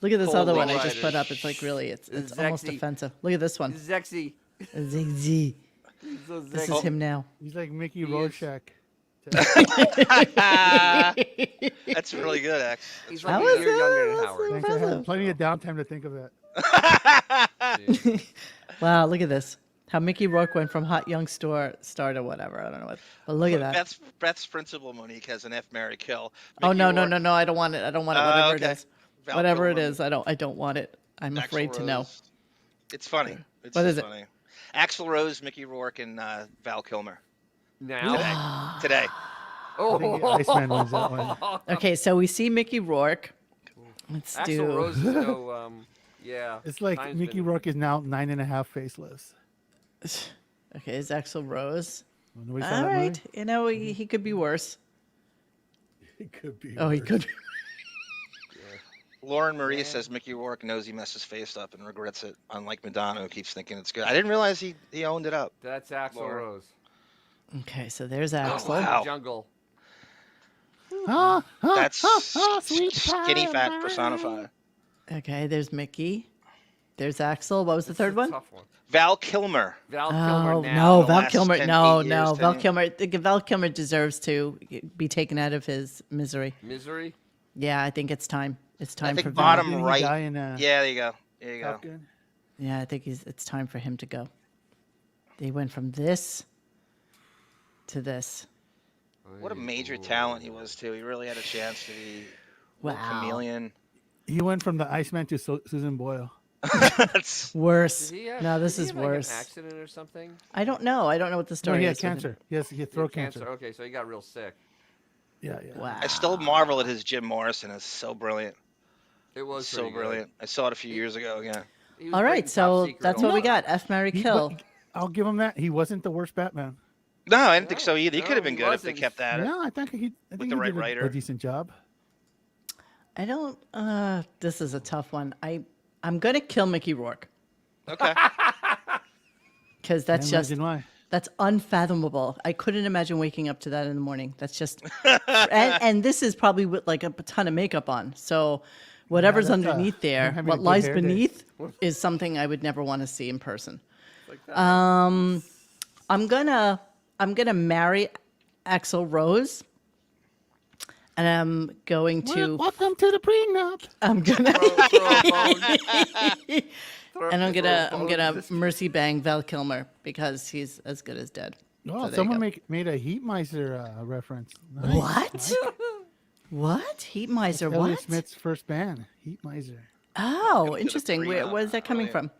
Look at this Holy other one I just riders. put up. It's like really, it's almost Sexy. offensive. Look at this one. Zexy. Zigzy. He's so This sexy. is him now. He's like Mickey He is. Rorschach. That's really good, X. He's How like a is year younger than that? Howard. Thanks, I had Impressive. plenty of downtime to think of that. Wow, look at this. How Mickey Rourke went from hot young star to whatever. I don't know what. But look at that. Beth's principal, Monique, has an F, Marry, Kill. Oh Mickey no, Rourke, I don't want it. I don't want it. Whatever okay. it is. Val Whatever it Kilmer, is, I don't want it. I'm Axl afraid to know. Rose. It's funny. It's What just is it? funny. Axl Rose, Mickey Rourke, and Val Kilmer. Now. Today. I think Iceman wins that one. Okay, so we see Mickey Rourke. Let's Axl do. Rose is no, yeah. It's like time's Mickey been- Rourke is now 9.5 faceless. Okay, is Axl Rose? Nobody saw All that right, movie? you know he could be worse. It could be. Oh, he worse. could. Lauren Marie says Mickey Rourke knows he messed his face up and regrets it, unlike Madonna, who keeps thinking it's good. I didn't realize he owned it up. That's Axl Laura. Rose. Okay, so there's Axl. wow. Jungle. That's sweet skinny pie fat of personified. Okay, there's Mickey. There's Axl. What was the It's a third one? Tough one. Val Kilmer. Val Kilmer Oh now. no, the Val last Kilmer. 10, No, 8 no, years, Val 10 Kilmer. Val Kilmer deserves to be taken out of his misery. Misery. Yeah, I think it's time. It's I time think for bottom Val. Didn't he right. die in, Yeah, there you go. There you go. Top Gun? Yeah, I think it's time for him to go. They went from this to this. What a major talent he was too. He really had a chance to be a Wow. chameleon. He went from the Iceman to Susan Boyle. That's Worse. Did he have, No, this did he is have, like, worse. An accident or something? I don't know. I don't know what the No, story he is. had with him. cancer. Yes, he had throat cancer. Okay, so he got real sick. Yeah, yeah. Wow. I still marvel at his Jim Morrison. It's so brilliant. It was So pretty good. brilliant. I saw it a few years ago. Yeah. He was All right, breaking Top so Secret that's all what we the time. got. F, Mary, He- kill. but I'll give him that. He wasn't the worst Batman. No, I didn't think so either. He no, could have been he good if they wasn't. kept at it. No, I think he the did right a writer. decent job. I don't. This is a tough one. I'm gonna kill Mickey Rourke Okay. because that's Can't just imagine why. that's unfathomable. I couldn't imagine waking up to that in the morning. That's just. and this is probably with like a ton of makeup on. So whatever's that's, underneath there, having a what good lies hair day. beneath, is something I would never want to see in person. Like that. I'm gonna marry Axl Rose, and I'm going to Welcome to the prenup. I'm gonna Throw a bone. and I'm Throw a gonna bone. mercy bang Val Kilmer because he's as good as dead. Oh, So there you someone go. made a Heat Miser reference. Nice. What? What? Heat Miser? Elliott What? Smith's first band, Heat Miser. Oh, the interesting. Where is that coming brilliant. from?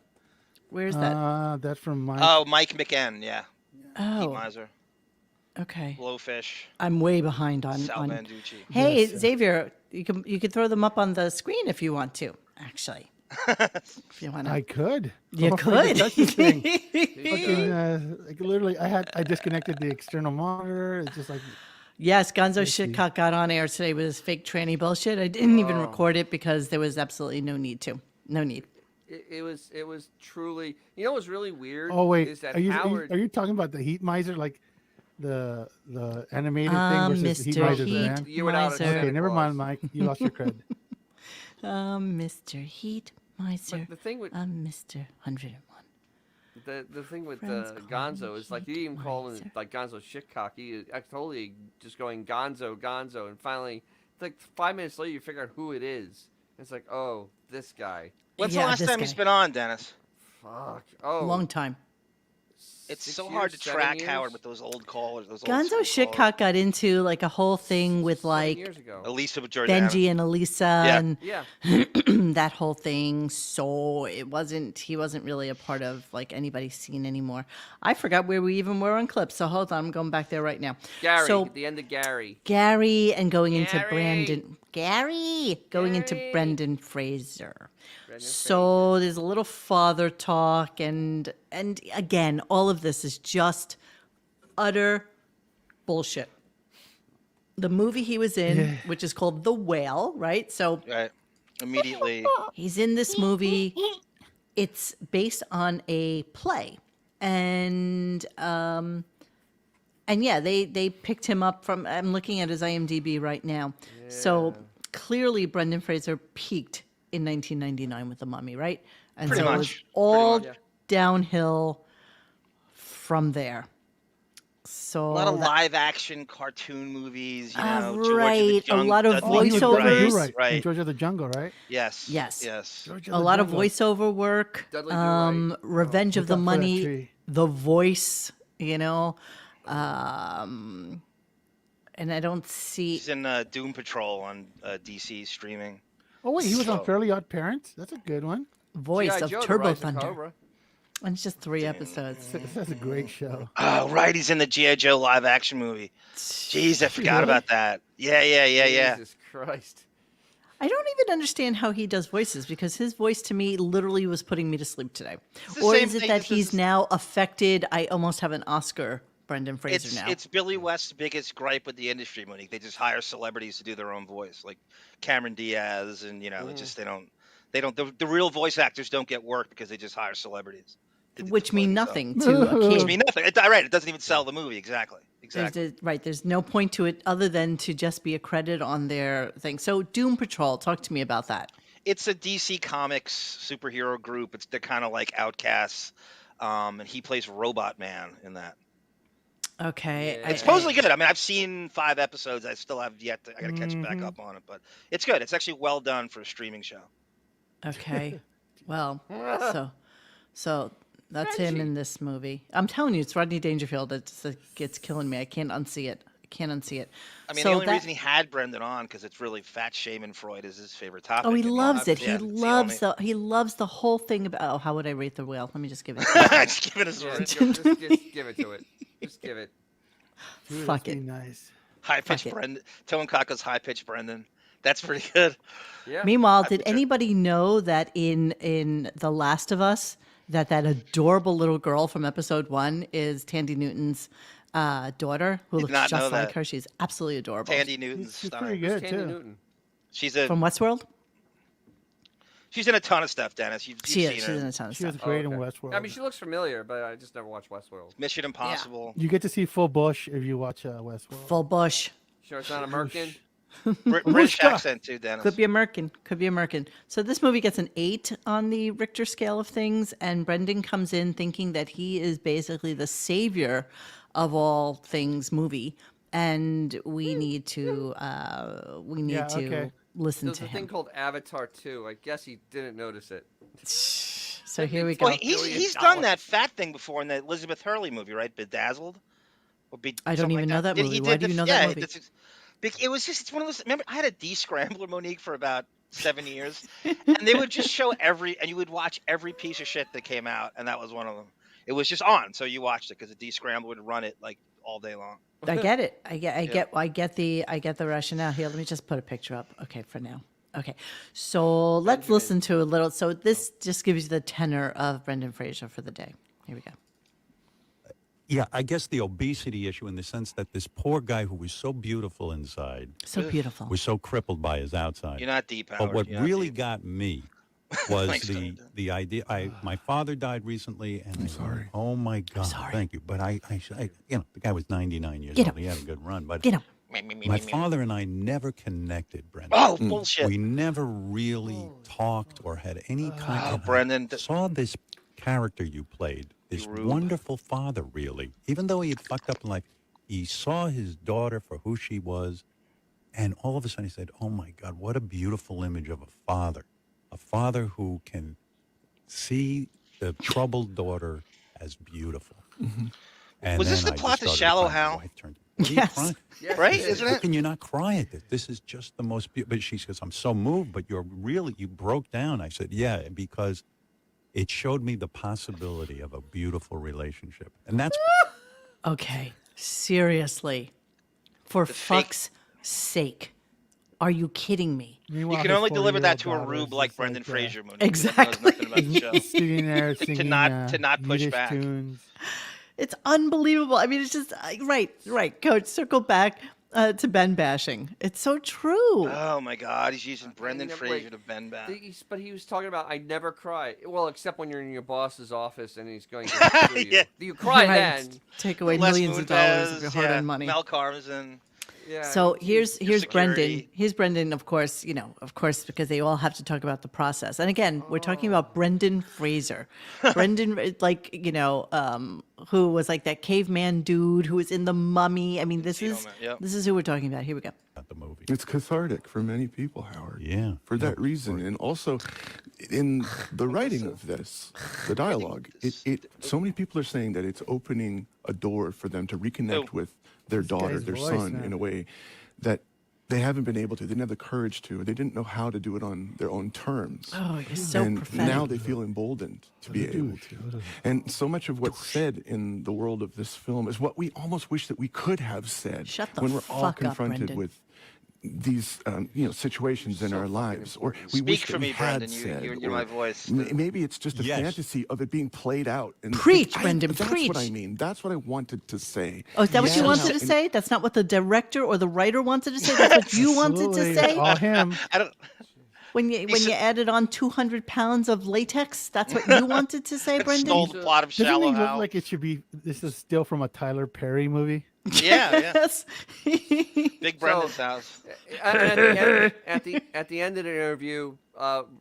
Where's that? That's from Mike. Oh, Mike McN. Yeah. Heat Oh, Miser. okay. Blowfish. I'm way behind on. Sal on Manducci. hey, Yes, Xavier, you could throw them up on the screen if you want to. Actually, If you want I to. could. You I'm afraid to could. touch this thing. Fucking, like literally, I disconnected the external monitor. It's just like, Yes, Gonzo Let's see. Shitcock got on air today with his fake tranny bullshit. I didn't even record it because there was absolutely no need to. No need. It was truly. You know what was really weird? oh wait, is that are you Howard? are you talking about the Heat Miser, like the animated thing versus the Heat Mr. Miser Heat band? You without a Miser. Okay, Santa never Claus. mind, Mike. You lost your cred. Mr. Heat Miser. But the thing with Mr. 101. the thing with Friends call Gonzo me is like you Heat didn't even call him Miser. like Gonzo shitcock. He totally just going Gonzo, and finally, like 5 minutes later, you figure out who it is. It's like, oh, this guy. When's Yeah, the last this time he's guy. been on, Dennis? Fuck. Oh, Long time. It's 6 so hard years, to 7 track years? Howard with those old callers. Those Gonzo old school callers. Shitcock got into like a whole thing with 7 like years ago. Elisa with Jordana. Benji and Elisa and Yeah. that whole thing. So he wasn't really a part of like anybody's scene anymore. I forgot where we even were on clips. So hold on, I'm going back there right now. Gary. So At the end of Gary. Gary and going into Gary. Brandon. Going into Gary. Brendan Fraser. Brendan So there's a little father talk, and again, all of this is just utter bullshit. The movie he was in, which is called The Whale, right? So Right. Immediately. he's in this movie. It's based on a play, and yeah, they picked him up from. I'm looking at his IMDb right now. So clearly, Brendan Fraser peaked in 1999 with The Mummy, right? And Pretty so it much. was Pretty all much. downhill from there. So A lot of live action cartoon movies, you know. George of the right, a Jungle- lot of Dudley Do voiceovers. Right, You're right. right. George of the Jungle, right? Yes. Yes. Yes. George of a the lot of Jungle. voiceover work. Dudley Do Right. Revenge of Look the out for that Money, tree. The Voice, you know. And I don't see He's in Doom Patrol on DC streaming. Oh wait, he was on So- Fairly Odd Parents. That's a good one. voice G.I. of Joe, The Turbo Rise of Thunder. Cobra. And it's just 3 episodes. That's a great show. Oh, right. He's in the G.I. Joe live action movie. Jeez, I forgot about that. Yeah. Jesus Christ. I don't even understand how he does voices because his voice to me literally was putting me to sleep today. the Or same is it thing that as he's this- now affected? I almost have an Oscar Brendan Fraser now. It's Billy West's biggest gripe with the industry, Monique. They just hire celebrities to do their own voice, like Cameron Diaz, and they don't. The real voice actors don't get work because they just hire celebrities. to do the Which mean voice, so- nothing to a Which kid. mean nothing. Right. It doesn't even sell the movie. Exactly. There's no point to it other than to just be a credit on their thing. So Doom Patrol, talk to me about that. It's a DC Comics superhero group. They're kind of like Outcasts, and he plays Robot Man in that. Okay. Yeah. It's supposedly good. I mean, I've seen 5 episodes. I still have yet to. I got to catch back up on it, but it's good. It's actually well done for a streaming show. Okay. Well, so that's him in this movie. I'm telling you, it's Rodney Dangerfield. It's killing me. I can't unsee it. I mean, So the only that- reason he had Brendan on because it's really fat shaming Freud is his favorite topic. Oh, he and loves it. yeah, He it's the loves he loves the whole thing about. Oh, how would I rate the whale? Let me just give it. only- Just give it a Yeah, sort. just give it to it. Just give it. Dude, Fuck that's it. Nice. High Fuck pitched it. Brendan. Toan Kaka's high pitched Brendan. That's pretty good. Yeah. Meanwhile, did anybody know that in The Last of Us that adorable little girl from episode 1 is Tandy Newton's daughter who Did looks not just know like that. her? She's absolutely adorable. Tandy Newton's She's stunning. pretty good Tandy too. Newton. She's From Westworld. She's in a ton of stuff, Dennis. You've She seen is. her. She's in a ton of She was stuff. great in okay. Westworld. I mean, she looks familiar, but I just never watched Westworld. Mission Impossible. You get to see full bush if you watch Westworld. Full bush. Sure, it's not American. British Whooshka. accent too, Dennis. Could be American. So this movie gets an 8 on the Richter scale of things, and Brendan comes in thinking that he is basically the savior of all things movie, and we need to okay. listen There's to a thing him. called Avatar 2. I guess he didn't notice it. So here we go. Well, he's done that fat thing before in the Elizabeth Hurley movie, right? Bedazzled. Or I don't something even like know that He movie. did Why do you know that movie? It was just, it's one of those, remember, I had a D-Scrambler, Monique, for about 7 years, and they would just show and you would watch every piece of shit that came out, and that was one of them. It was just on, so you watched it, because the D-Scrambler would run it, like, all day long. I get it. I get the rationale. Here, let me just put a picture up. Okay, for now. Okay, so let's listen to a little. So this just gives you the tenor of Brendan Fraser for the day. Here we go. Yeah, I guess the obesity issue in the sense that this poor guy who was so beautiful inside So beautiful. was so crippled by his outside. You're not deep, But Howard. what You're not really deep. got me was Thanks, the idea. My father died recently, and I'm sorry. Oh my God! sorry. Thank you. But I the guy was 99 years Get old. him. He had a good run. But Get him. my father and I never connected, Brendan. Oh, bullshit. We never really talked or had any kind of. Brendan, Saw this character you played, this wonderful father, really. Even though he had fucked up in life, he saw his daughter for who she was, and all of a sudden he said, "Oh my God, what a beautiful image of a father who can see the troubled daughter as beautiful." Mm-hmm. And Was this then the I plot just to started Shallow crying. My Hal? wife turned- What are you Yes. crying? Yes, Right? it is. Isn't How it? can you not cry at this? This is just the most beautiful. But she says, I'm so moved, but you broke down. I said, yeah, because it showed me the possibility of a beautiful relationship. And that's Okay, seriously, for fuck's sake, are you kidding me? You can only deliver that to a rube like Brendan Fraser, Mooney. who Exactly. knows nothing about the show. Sitting there singing to not push Yiddish back. tunes. It's unbelievable. I mean, it's just right. Coach, circle back to Ben bashing. It's so true. Oh my God, he's using Brendan never- Fraser wait. to bend back. But he was talking about I never cry. Well, except when you're in your boss's office and he's going to sue you. Yeah. You cry Right. then. Take away Les millions of dollars of Moonves, your hard-earned money. Mel Karmazin. Yeah. So here's security. Brendan. Here's Brendan, of course, because they all have to talk about the process. And again, we're talking about Brendan Fraser. Brendan, who was like that caveman dude who was in The Mummy. I mean, this is Man, yep. this is who we're talking about. Here we go. not the movie. It's cathartic for many people, Howard. Yeah. For that reason. And also, in the writing of this, the dialogue, so many people are saying that it's opening a door for them to reconnect with their daughter, guy's their voice, son, man. in a way that they haven't been able to. They didn't have the courage to. They didn't know how to do it on their own terms. Oh, you're so and prophetic. now they feel emboldened to be able to. And so much of what's said in the world of this film is what we almost wish that we could have said Shut the when we're all fuck up, confronted Brendan. with these situations in our lives, or we Speak wish for that we me, had Brendan. said, You're or my voice. Maybe it's just a Yes. fantasy of it being played out. And Preach, Brendan, That's preach. what I mean. That's what I wanted to say. Oh, is that what you Yes. wanted to And- say? That's not what the director or the writer wanted to say. That's what you wanted to Absolutely, say. it's all him. I don't. When you added on 200 pounds of latex, that's what you wanted to say, Brendan. Stole the plot of Doesn't Shallow he look Hal. like it should be? This is still from a Tyler Perry movie. Yeah, yeah. Yes. Big Brendan's house. At the end of the interview,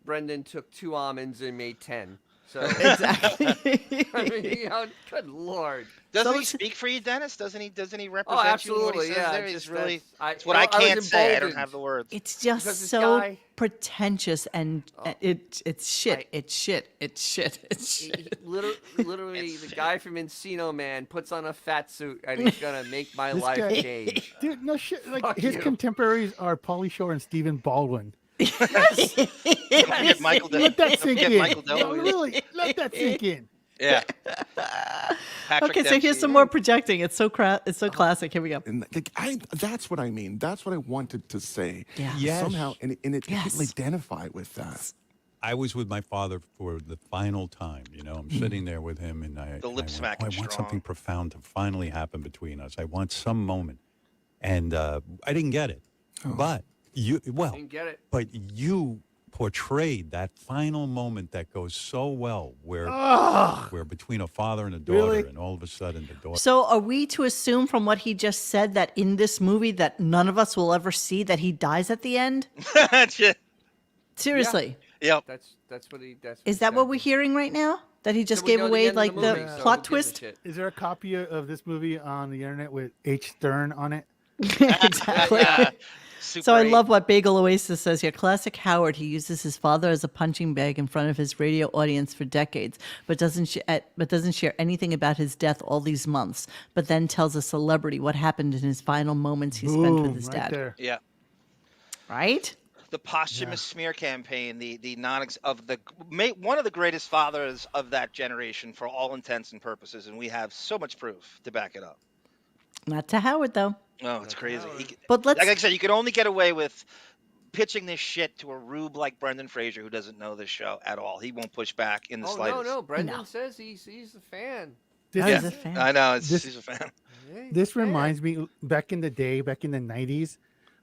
Brendan took 2 almonds and made 10. So Exactly. I mean, good lord. Doesn't he speak for you, Dennis? Doesn't he represent you in what Oh, absolutely. he says Yeah. there? it's He's just really. that- It's what I can't was say. I don't emboldened. have the words. It's just Because this so guy- pretentious and it's shit. I- It's shit. It's shit. It's He- shit. literally, the guy from Encino Man puts on a fat suit and he's gonna make my This life guy- change. Dude, no shit. Like Fuck his you. contemporaries are Pauly Shore and Stephen Baldwin. Don't forget Michael. Let that Don't sink forget in. Michael No, Dell'Abate. really, let that sink in. Yeah. Patrick Okay, so Dempsey. here's some more projecting. It's so classic. Here we go. And that's what I mean. That's what I wanted to say. Yeah. Yes. Somehow, and it Yes. people identify with that. I was with my father for the final time. I'm sitting there with him, and The lip smacking I want strong. something profound to finally happen between us. I want some moment, and I didn't get it. But Didn't get it. but you portrayed that final moment that goes so well, where between a father and a daughter, Really? and all of a sudden the daughter. So are we to assume from what he just said that in this movie that none of us will ever see that he dies at the end? Shit. Seriously. Yep. That's what he. That's Is that what we're hearing right now? That he just we gave know the away end of like the movie, so plot who gives a twist? shit? Is there a copy of this movie on the internet with H. Stern on it? Exactly. Super So I 8. love what Bagel Oasis says here. Classic Howard. He uses his father as a punching bag in front of his radio audience for decades, but doesn't share anything about his death all these months. But then tells a celebrity what happened in his final moments he spent with Boom, his right dad. there. Yeah. Right? The posthumous smear campaign, the non of the one of the greatest fathers of that generation for all intents and purposes, and we have so much proof to back it up. Not to Howard though. Oh, it's crazy. But let's. Like I said, you can only get away with pitching this shit to a rube like Brendan Fraser, who doesn't know this show at all. He won't push back in the Oh slightest. no, Brendan says he's a fan. This, he's a fan. I know. This- He's a fan. Yeah, he's This a fan. reminds me back in the day, back in the 90s,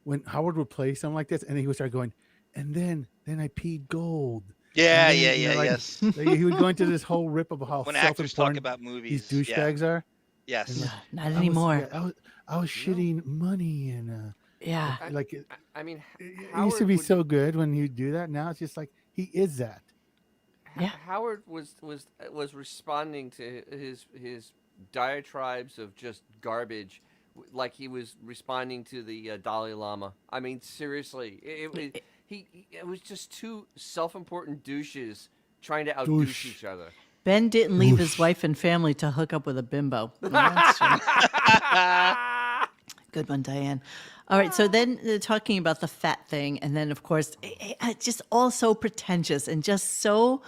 when Howard would play something like this, and he would start going, and then I peed gold. Yeah, And then, yeah, like, yes. like, he would go into this whole rip of how When actors talk self-important about movies, these douchebags are. Yes. Not I was- anymore. yeah, I was shitting money and Yeah. like it I mean, used to be so good when you do that. Now it's just like he is that. Yeah. Howard was responding to his diatribes of just garbage, like he was responding to the Dalai Lama. I mean, seriously, it was just two self-important douches trying to outdouche Douche. each other. Ben didn't leave his wife and family to hook up with a bimbo. No, that's true. Good one, Diane. All right, so then talking about the fat thing, and then, of course, just all so pretentious and just so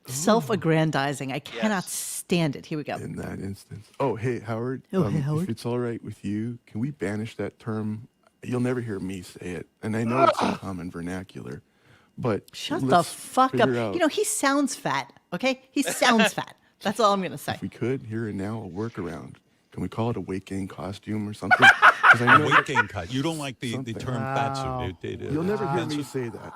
self-aggrandizing. I cannot stand it. Here we go. In that instance. Oh, hey, Howard. Oh, hey, Howard. If it's all right with you, can we banish that term? You'll never hear me say it. And I know it's a common vernacular, but Shut the let's fuck up. figure out You know, he sounds fat, okay? He sounds fat. That's all I'm going to say. if we could, here and now, a workaround. Can we call it a weight gain costume or something? 'Cause I know Weight gain cut. You don't like the Something. term fat suit. you'll never hear me say that.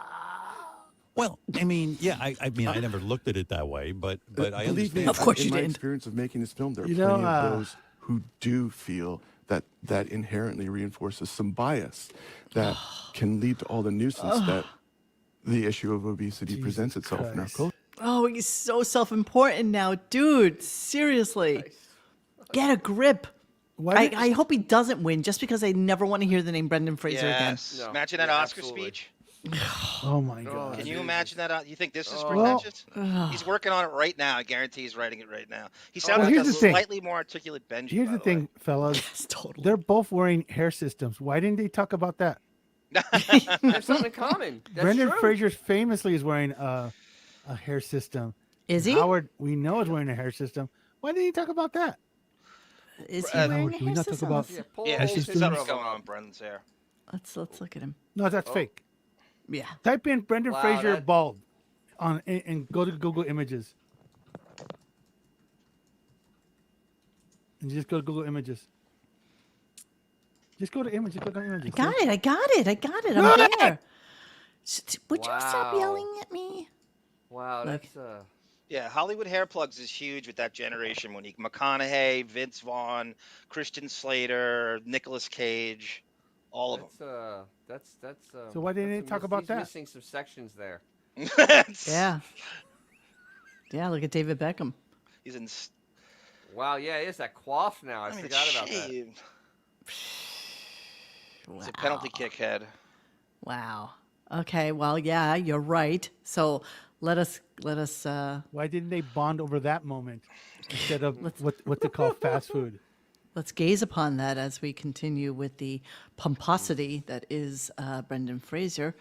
Well, I mean, yeah, I mean, I never looked at it that way, but I Believe me, understand. Of course in you my didn't. experience of making this film, there are You know, plenty of those who do feel that inherently reinforces some bias that can lead to all the nuisance that the issue of obesity presents itself in our Christ. culture. Oh, he's so self-important now. Dude, seriously. Get a grip. Why did- I hope he doesn't win just because I never want to hear the name Brendan Fraser Yes. No. Imagine that Yeah, Oscar absolutely. speech. Oh my god. Can you imagine that? You think this is Well- pretentious? He's working on it right now. I guarantee he's writing it right now. He sounds Well, like a here's the thing. slightly more articulate Benji. Here's by the way. thing, fellas. Yes, totally. They're both wearing hair systems. Why didn't they talk about that? There's something in common. That's Brendan true. Fraser famously is wearing a hair system. Is he? Howard, we know, is wearing a hair system. Why didn't he talk about that? Is he Howard, wearing a can we hair not talk system? about- Yeah, pull a Yeah, whole there's picture something of going him on up. with Brendan's hair. Let's look at him. No, that's fake. Yeah. Type in Brendan Wow, Fraser that- bald and go to Google Images. And just go to Google Images. Just go to images. Click on images. I got it. I'm there. Would you stop Wow. yelling at me? Wow, Look. that's Yeah, Hollywood hair plugs is huge with that generation. When McConaughey, Vince Vaughn, Christian Slater, Nicolas Cage, all of that's So why didn't that's they talk he's about that? Missing some sections there. them. Yeah. Yeah, look at David Beckham. He's in. Wow, yeah, he has that quaff now. I I mean, forgot about that. shaved. It's a penalty kick head. Wow. Okay, well, yeah, you're right. So let us Why didn't they bond over that moment instead of what they call fast food? let's gaze upon that as we continue with the pomposity that is Brendan Fraser.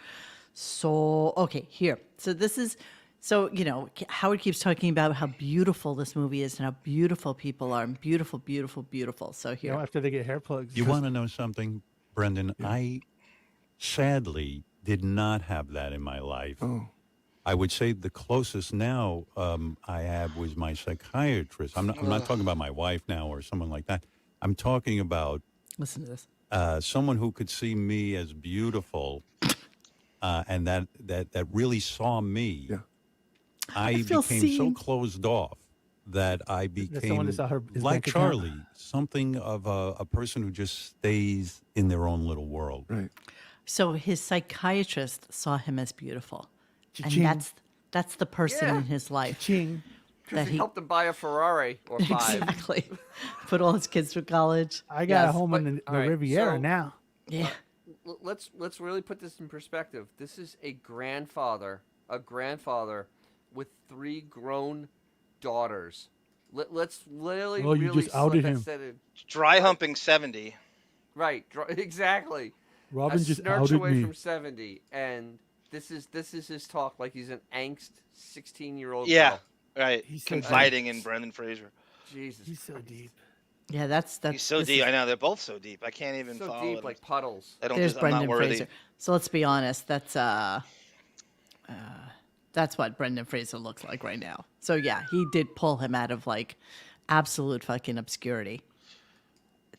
So, okay, here. So this is, so, you know, Howard keeps talking about how beautiful this movie is and how beautiful people are and beautiful, beautiful, beautiful. So You here. know, after they get hair plugs. You want to know something, Brendan? I sadly did not have that in my life. Oh. I would say the closest now I have was my psychiatrist. I'm not talking about my wife now or someone like that. I'm talking about Listen to this. someone who could see me as beautiful and that really saw me. Yeah. I feel became seen. so closed off that I someone became that saw his like bank account? Charlie, something of a person who just stays in their own little world. Right. So his psychiatrist saw him as beautiful. Cha-ching. And that's the person Yeah. in his life Ching. that He he helped him buy a Ferrari or five. exactly put all his kids through college. I got a Yes. home but- on the all right, Riviera so- now. Yeah. Let's really put this in perspective. This is a grandfather with 3 grown daughters. Let's really, Oh, you really just outed let that him. set in. Dry humping 70. Right, exactly. Robin a just snarch outed away me. from 70, and this is his talk like he's an angst 16-year-old Yeah, girl. right. He's so Confiding in Brendan Fraser. Jesus. He's so deep. Yeah, that's He's so this deep. is- I know they're both so deep. I can't even So follow deep, it. like puddles. I don't. There's I'm not Brendan worthy. Fraser. So let's be honest. That's what Brendan Fraser looks like right now. So yeah, he did pull him out of like absolute fucking obscurity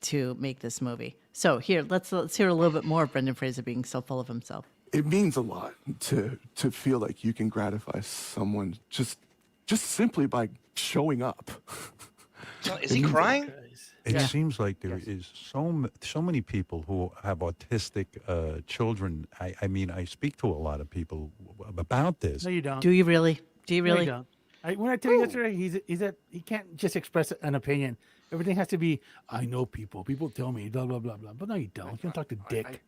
to make this movie. So here, let's hear a little bit more of Brendan Fraser being so full of himself. It means a lot to feel like you can gratify someone just simply by showing up. Is he crying? It seems like there is so many people who have autistic children. I mean, I speak to a lot of people about this. No, you don't. Do you really? Do you No, really? you don't. When I tell you yesterday, he can't just express an opinion. Everything has to be, I know people. People tell me, blah, blah, blah, blah. But no, you don't. You don't talk to Dick.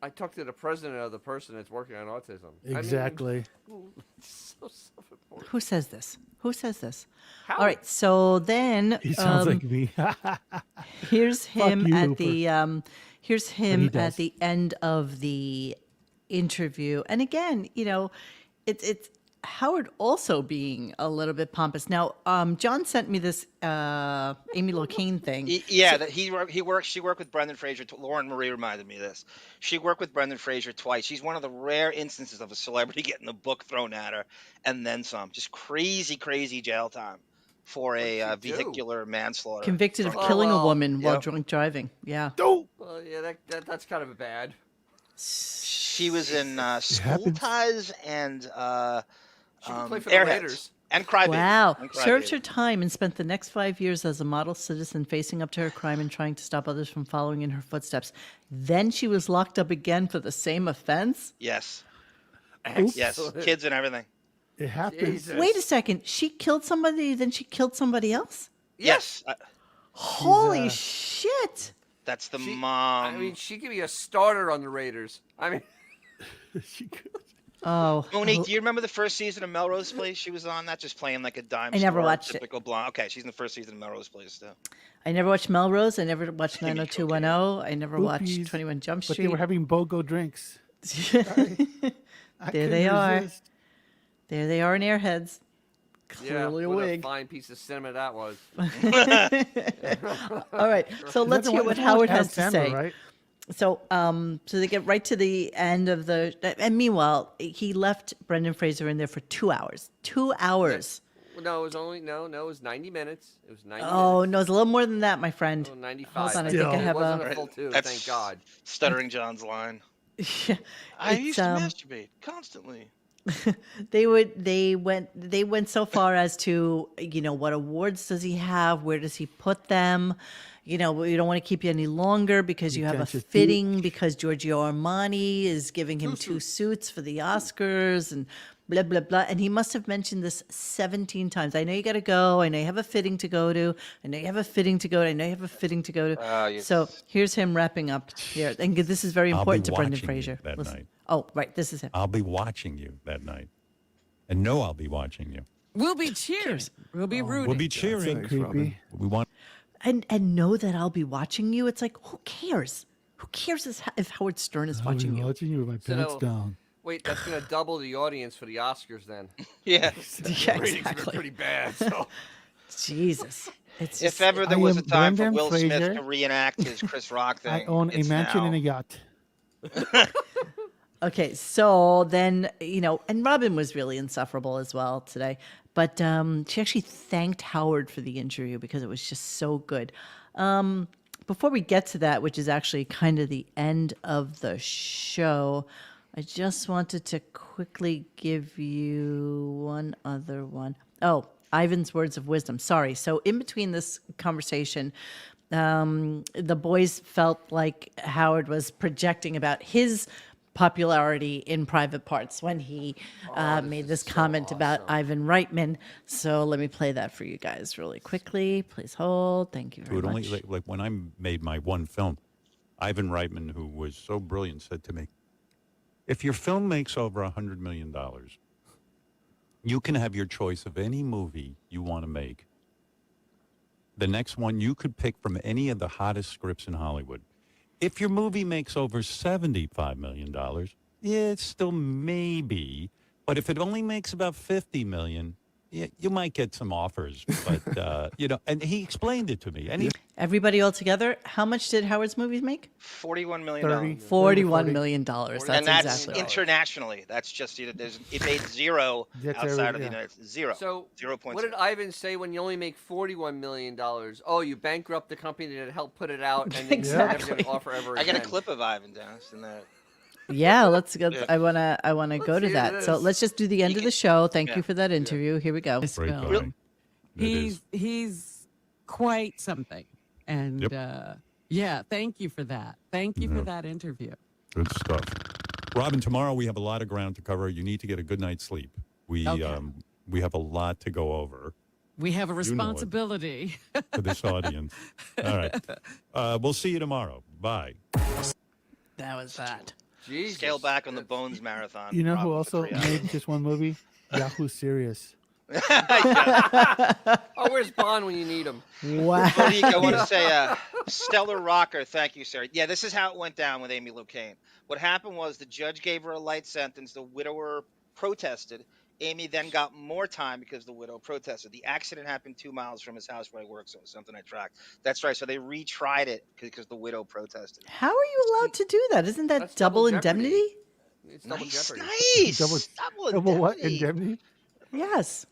I talked to the president of the person that's working on autism. Exactly. I mean, so self-important. Who says this? Who says this? How? All right. So then He sounds like me. here's him you at for- the here's he him does. at the end of the interview. And again, it's Howard also being a little bit pompous. Now, John sent me this Amy Locane thing. She worked with Brendan Fraser. Lauren Marie reminded me of this. She worked with Brendan Fraser twice. She's one of the rare instances of a celebrity getting a book thrown at her and then some. Just crazy jail time for a vehicular manslaughter. Convicted of charge. killing a well, woman while yep. drunk driving. Yeah. Well, yeah, that's kind of bad. She was in School happens. Ties and She could play for the Airheads Raiders. and Crybaby. Wow. And Served Crybaby. her time and spent the next 5 years as a model citizen facing up to her crime and trying to stop others from following in her footsteps. Then she was locked up again for the same offense? Yes. Oops. Yes. Kids and everything. It happens. Jesus. Wait a second. She killed somebody, then she killed somebody else? Yes. Holy shit. That's the She- mom. I mean, she could be a starter on the Raiders. I mean, She could. Oh. Monique, do you remember the first season of Melrose Place? She was on that, just playing like a dime I never store, watched it. typical blonde. Okay, she's in the first season of Melrose Place too. I never watched Melrose. I never watched Give me 90210. I never watched Oopies. 21 Jump But they Street. were having BOGO drinks. There Couldn't they are. resist. There they are in Airheads. yeah, Clearly a what wig. a fine piece of cinema that was. All right. So Is that let's the hear one- what that's the one with Howard Adam has to Sandler, say. Right? So they get right to the end of the, and meanwhile, he left Brendan Fraser in there for 2 hours. 2 hours. Well, no, it was only it was 90 minutes. It was 90 Oh, minutes. no, it's a little more than that, my friend. Oh, 95. Hold on, I think I Still. have it wasn't a. a full two, That's thank God. Stuttering John's line. Yeah, I it's, used to masturbate constantly. they went so far as to, what awards does he have? Where does he put them? We don't want to keep you any longer because you have a can't just do- fitting because Giorgio Armani is giving him two suits for the Oscars and blah, blah, blah. And he must have mentioned this 17 times. I know you got to go. I know you have a fitting to go to. I know you have a fitting to go to. I know you have a fitting to go to. So here's him wrapping up here. And this is very I'll be important to Brendan watching you Fraser. that Listen. night. Oh, right. This is him. I'll be watching you that night. And no, I'll be watching you. We'll be cheering. We'll be rooting. We'll be cheering. Thanks, Robin. Creepy. We want. And know that I'll be watching you. It's like, who cares? Who cares if Howard Stern is watching I'm you? watching you with my So- pants down. Wait, that's going to double the audience for the Oscars then. Yeah. Yeah, Ratings have been exactly. pretty bad. So. Jesus. It's If just, ever there I was a am time for Brendan Will Smith Fraser. to reenact his Chris Rock thing, I own a it's mansion now. and a yacht. okay, so then, and Robin was really insufferable as well today. But she actually thanked Howard for the interview because it was just so good. Before we get to that, which is actually kind of the end of the show, I just wanted to quickly give you one other one. Oh, Ivan's words of wisdom. Sorry. So in between this conversation, the boys felt like Howard was projecting about his popularity in private parts when he made this comment about Ivan Reitman. So let me play that for you guys really quickly. Please hold. Thank you very Dude, much. only like when I made my one film, Ivan Reitman, who was so brilliant, said to me, "If your film makes over $100 million, you can have your choice of any movie you want to make. The next one you could pick from any of the hottest scripts in Hollywood. If your movie makes over $75 million, yeah, it's still maybe. But if it only makes about $50 million, you might get some offers, but and he explained it to me. And Everybody all together, how much did Howard's movies make? $41 million. 41 million dollars. That's And that's exactly right. internationally. That's just it made zero outside of the United States. Zero. So 0.0. what did Ivan say when you only make $41 million? Oh, you bankrupt the company that helped put it out, and then you're never going to offer ever I again. got a clip of Ivan Dennis in there. Yeah, let's go. I wanna go to hear that. So this. let's just do the end of the show. Thank you for that interview. Here we go. Great guy. He's quite something. And yeah, thank you for that. Thank you for that interview. Good stuff. Robin, tomorrow we have a lot of ground to cover. You need to get a good night's sleep. We have a lot to go over. We have a You know it. responsibility. For this audience. All right. We'll see you tomorrow. Bye. That was that. Jesus. Scale back on the Bones Marathon. You know who Robin also for 3 hours. made just one movie? Yahoo Serious. Oh, where's Bond when you need him? Wow. Monique, I want to say, Stellar Rocker, thank you, Sarah. Yeah, this is how it went down with Amy Locane. What happened was the judge gave her a light sentence. The widower protested. Amy then got more time because the widow protested. The accident happened 2 miles from his house where I work, so it was something I tracked. That's right. So they retried it because the widow protested. How are you allowed to do that? Isn't that That's double double jeopardy. indemnity? It's double jeopardy. Nice. Double what? Indemnity? Yes.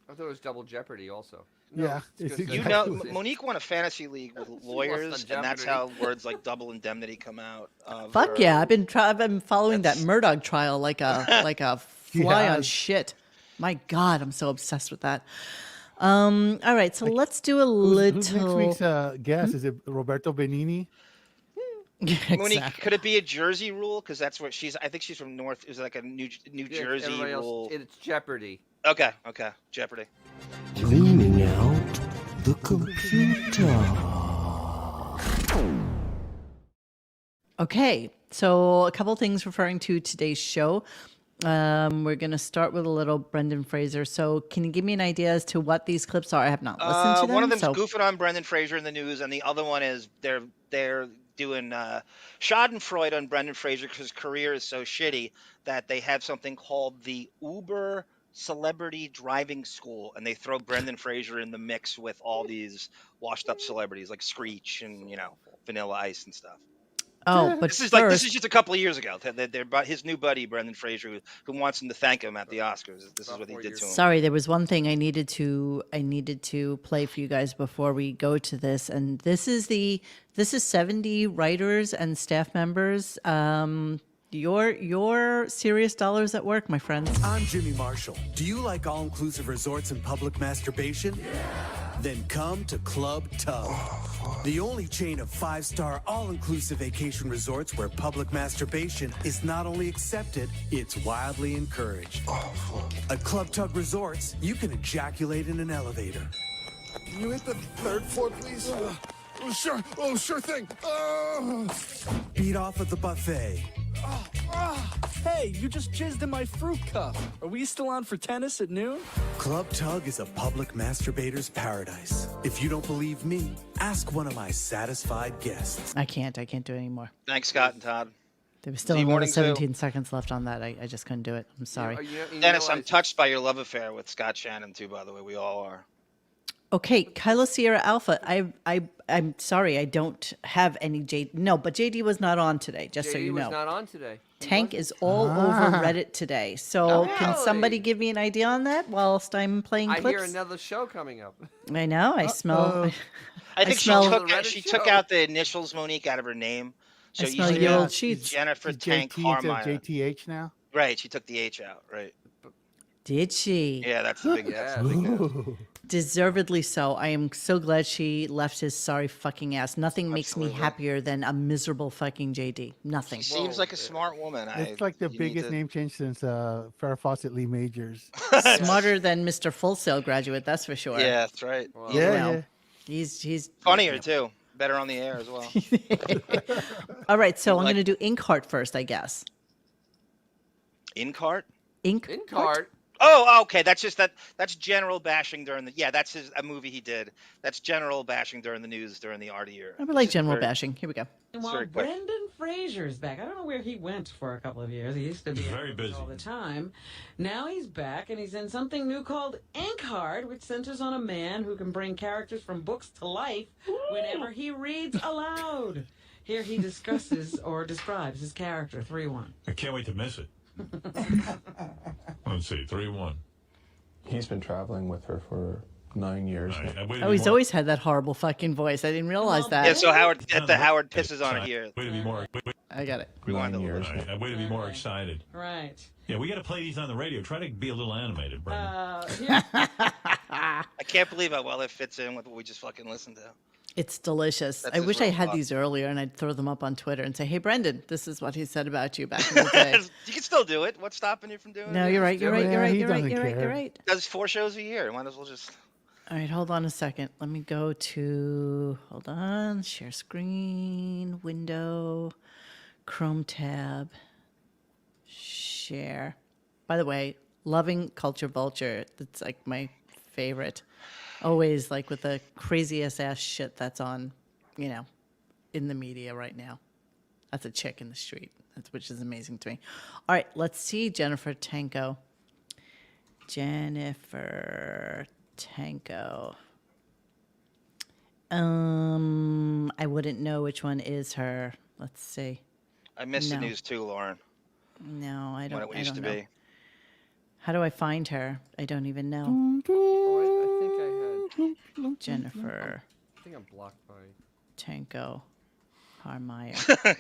I thought it was double jeopardy also. Yeah, it's it's good. You exactly know, Monique won a fantasy league with Lost lawyers, on and that's Jeopardy. how words like double indemnity come out. Of Fuck her. yeah! I've been following that Murdoch trial like a fly on Yes. shit. My God, I'm so obsessed with that. All right, so let's do a Who's next little. week's guest? Is it Roberto Benigni? Monique, Exactly. could it be a Jersey rule? Because that's what she's. I think she's from North. It was like a New Yeah, Jersey everybody else, rule. it's Jeopardy. Okay. Jeopardy. Cleaning out the computer. Okay, so a couple things referring to today's show. We're going to start with a little Brendan Fraser. So can you give me an idea as to what these clips are? I have not listened to them. One of them's so goofing on Brendan Fraser in the news, and the other one is they're doing Schadenfreude on Brendan Fraser because his career is so shitty that they have something called the Uber Celebrity Driving School, and they throw Brendan Fraser in the mix with all these washed up celebrities like Screech and Vanilla Ice and stuff. but This is just a couple of years ago. They're about his new buddy Brendan Fraser, who wants him to thank him at the Oscars. This is what he did to him. Sorry, there was one thing I needed to play for you guys before we go to this, and this is 70 writers and staff members. Your serious dollars at work, my friends. I'm Jimmy Marshall. Do you like all-inclusive resorts and public masturbation? Then come to Club Tug, the only chain of 5-star all-inclusive vacation resorts where public masturbation is not only accepted, it's wildly encouraged. At Club Tug Resorts, you can ejaculate in an elevator. Can you hit the 3rd floor, please? Sure. Oh, sure thing. Beat off at the buffet. Hey, you just jizzed in my fruit cup. Are we still on for tennis at noon? Club Tug is a public masturbator's paradise. If you don't believe me, ask one of my satisfied guests. I can't do it anymore. Thanks, Scott and Todd. There was still See you another morning, Sue. 17 seconds left on that. I just couldn't do it. I'm sorry. Dennis, I'm touched by your love affair with Scott Shannon too. By the way, we all are. Okay, Kylo Sierra Alpha. I'm sorry, I don't have any JD. No, but JD was not on today. Just so JD you know. was not on today. Tank is all over Reddit today. So can somebody give me an idea on that whilst I'm playing I clips? hear another show coming up. I know. I smell. I think smell- she took out the initials, Monique, out of her name. So I smell usually your it's old sheets. Jennifer She's Tank JT instead of Carmine. JTH now. Right, she took the H out. Right. Did she? Yeah, that's the big. That's the big news. Deservedly so. I am so glad she left his sorry fucking ass. Nothing makes me happier than a miserable fucking JD. Nothing. She seems like a smart woman. It's like the you need biggest to- name change since Farrah Fawcett Lee Majors. Smarter than Mr. Full Sail graduate, that's for sure. Yeah, that's right. Yeah. He's Funnier too. Better on the air as well. All right, so I'm going to do Inkheart first, I guess. In cart. Inkheart? Oh, okay. That's just that. That's general bashing during the. Yeah, that's a movie he did. That's general bashing during the news during the Artie era. I would like general bashing. Here we go. And It's while very quick. Brendan Fraser's back, I don't know where he went for a couple of years. He used to be Very busy. all the time. Now he's back, and he's in something new called Inkheart, which centers on a man who can bring characters from books to life whenever he reads aloud. Here he discusses or describes his character. 3-1. I can't wait to miss it. Let's see, 3-1. He's been traveling with her for 9 years. Oh, he's always had that horrible fucking voice. I didn't realize that. Yeah, so Howard pisses on it here. Way to be more. I got it. Rewind a 9 little years. bit. Way to be more excited. Right. Yeah, we got to play these on the radio. Try to be a little animated, Brendan. Yeah. I can't believe how well it fits in with what we just fucking listened to. It's delicious. That's I his wish I real had thought. these earlier, and I'd throw them up on Twitter and say, "Hey, Brendan, this is what he said about you back in the day." You can still do it. What's stopping you from doing it? No, you're right. You're right. You're right. he You're right. doesn't You're right. care. You're right. Does 4 shows a year. Might as well just. All right, hold on a second. Let me go to, hold on, share screen, window, Chrome tab, share. By the way, loving Culture Vulture. That's like my favorite. Always like with the craziest ass shit that's on, in the media right now. That's a chick in the street, which is amazing to me. All right, let's see Jennifer Tanko. I wouldn't know which one is her. Let's see. I missed the No. news too, Lauren. No, I don't. When it I used don't to know. be. How do I find her? I don't even know. Oh, I think I had. Jennifer I think I'm blocked by. Tanko Harmeyer.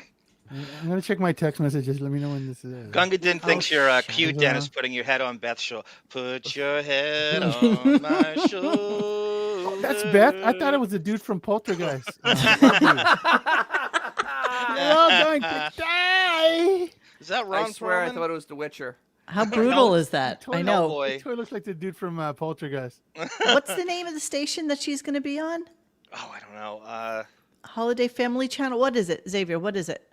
I'm gonna check my text messages. Let me know when this is. Gungadin thinks you're cute, Hold Dennis, on. putting your head on Beth's shoulder. Put your head on my shoulder. That's Beth. I thought it was the dude from Poltergeist. You're all going to die. Is that Ron I swear I Perlman? thought it was The Witcher. How brutal is that? I know. boy. It looks like the dude from Poltergeist. What's the name of the station that she's going to be on? Oh, I don't know. Holiday Family Channel. What is it, Xavier? What is it?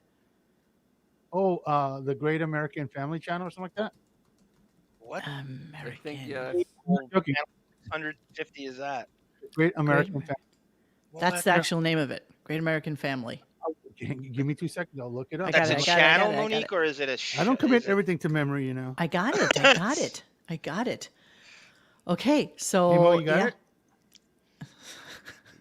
Oh, the Great American Family Channel or something like that. What? I think American. Okay. 150 is that? Great American Family. That's the actual name of it. Great American Family. Give me 2 seconds. I'll look it up. I got That's it, a I got it, I channel, got it, I got Monique, it. or is it a? I don't commit is it- everything to memory, you know. I got it. I got it. I got it. Okay, so Hey, Mo, you got it?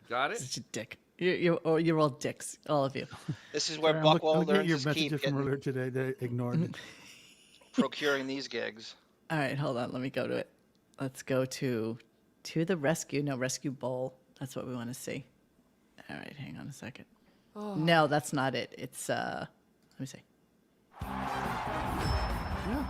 Got it? Such a dick. You're all dicks, all of you. This is where Sorry, Buck I'm looking at learns your his keep messages from getting, earlier today that I ignored. procuring these gigs. All right, hold on. Let me go to it. Let's go to the rescue. No, rescue bowl. That's what we want to see. All right, hang on a second. Oh. No, that's not it. It's let me see.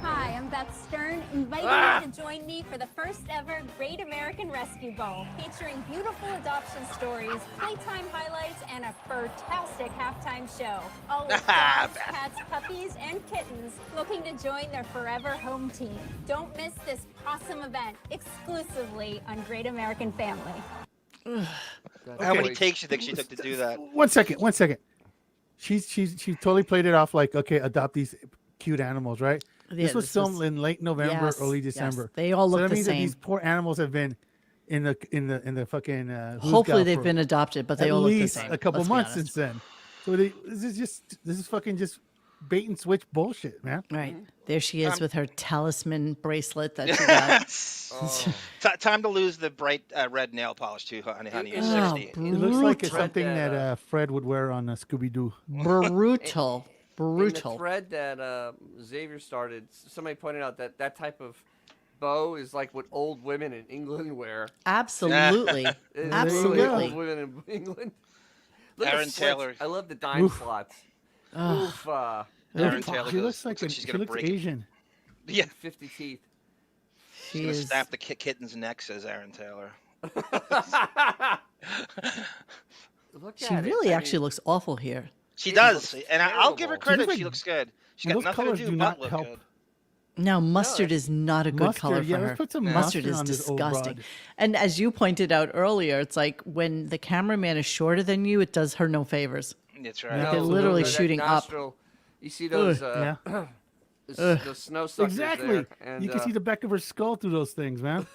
Hi, I'm Beth Stern, inviting you to join me for the first ever Great American Rescue Ball, featuring beautiful adoption stories, playtime highlights, and a fantastic halftime show. All with dogs, cats, puppies, and kittens looking to join their forever home team. Don't miss this awesome event exclusively on Great American Family. How many takes you think she took to do that? 1 second. 1 second. She totally played it off like, okay, adopt these cute animals, right? Yeah, this was filmed in late November, Yes, early yes. December. They all so look that the means same. That these poor animals have been in the fucking. Hopefully they've been adopted, but they all look the same. At least a couple Let's be months honest. since then. So this is fucking just bait and switch bullshit, man. Right. There she is with her talisman bracelet that she got. Time to lose the bright red nail polish too, honey. You're Oh, 60. It looks like it's brutal. something that Fred would wear on Scooby Doo. Brutal. In the Brutal. thread that Xavier started, somebody pointed out that that type of bow is like what old women in England wear. Absolutely. It's Absolutely. literally old women in England. Look at Aaron the slits. Taylor. I love the dime Oof. slots. Ugh. Oof. Aaron Taylor She goes, looks like she's she gonna looks break it. Asian. Yeah, 50 teeth. she's She gonna is. snap the kitten's neck, says Aaron Taylor. Look She at it. really I actually mean, looks awful here. She It does, looks and I'll give her terrible. credit. She She looks looks good. She's and got those nothing to colors do do but not look help. good. No, mustard is not a good Mustard, color yeah, for let's her. put some Mustard mustard is on this old disgusting. broad. And as you pointed out earlier, it's like when the cameraman is shorter than you, it does her no favors. That's Like right. they're No, literally that shooting up. nostril, You see those yeah. the snow suckers Exactly. there. And, You can see the back of her skull through those things, man.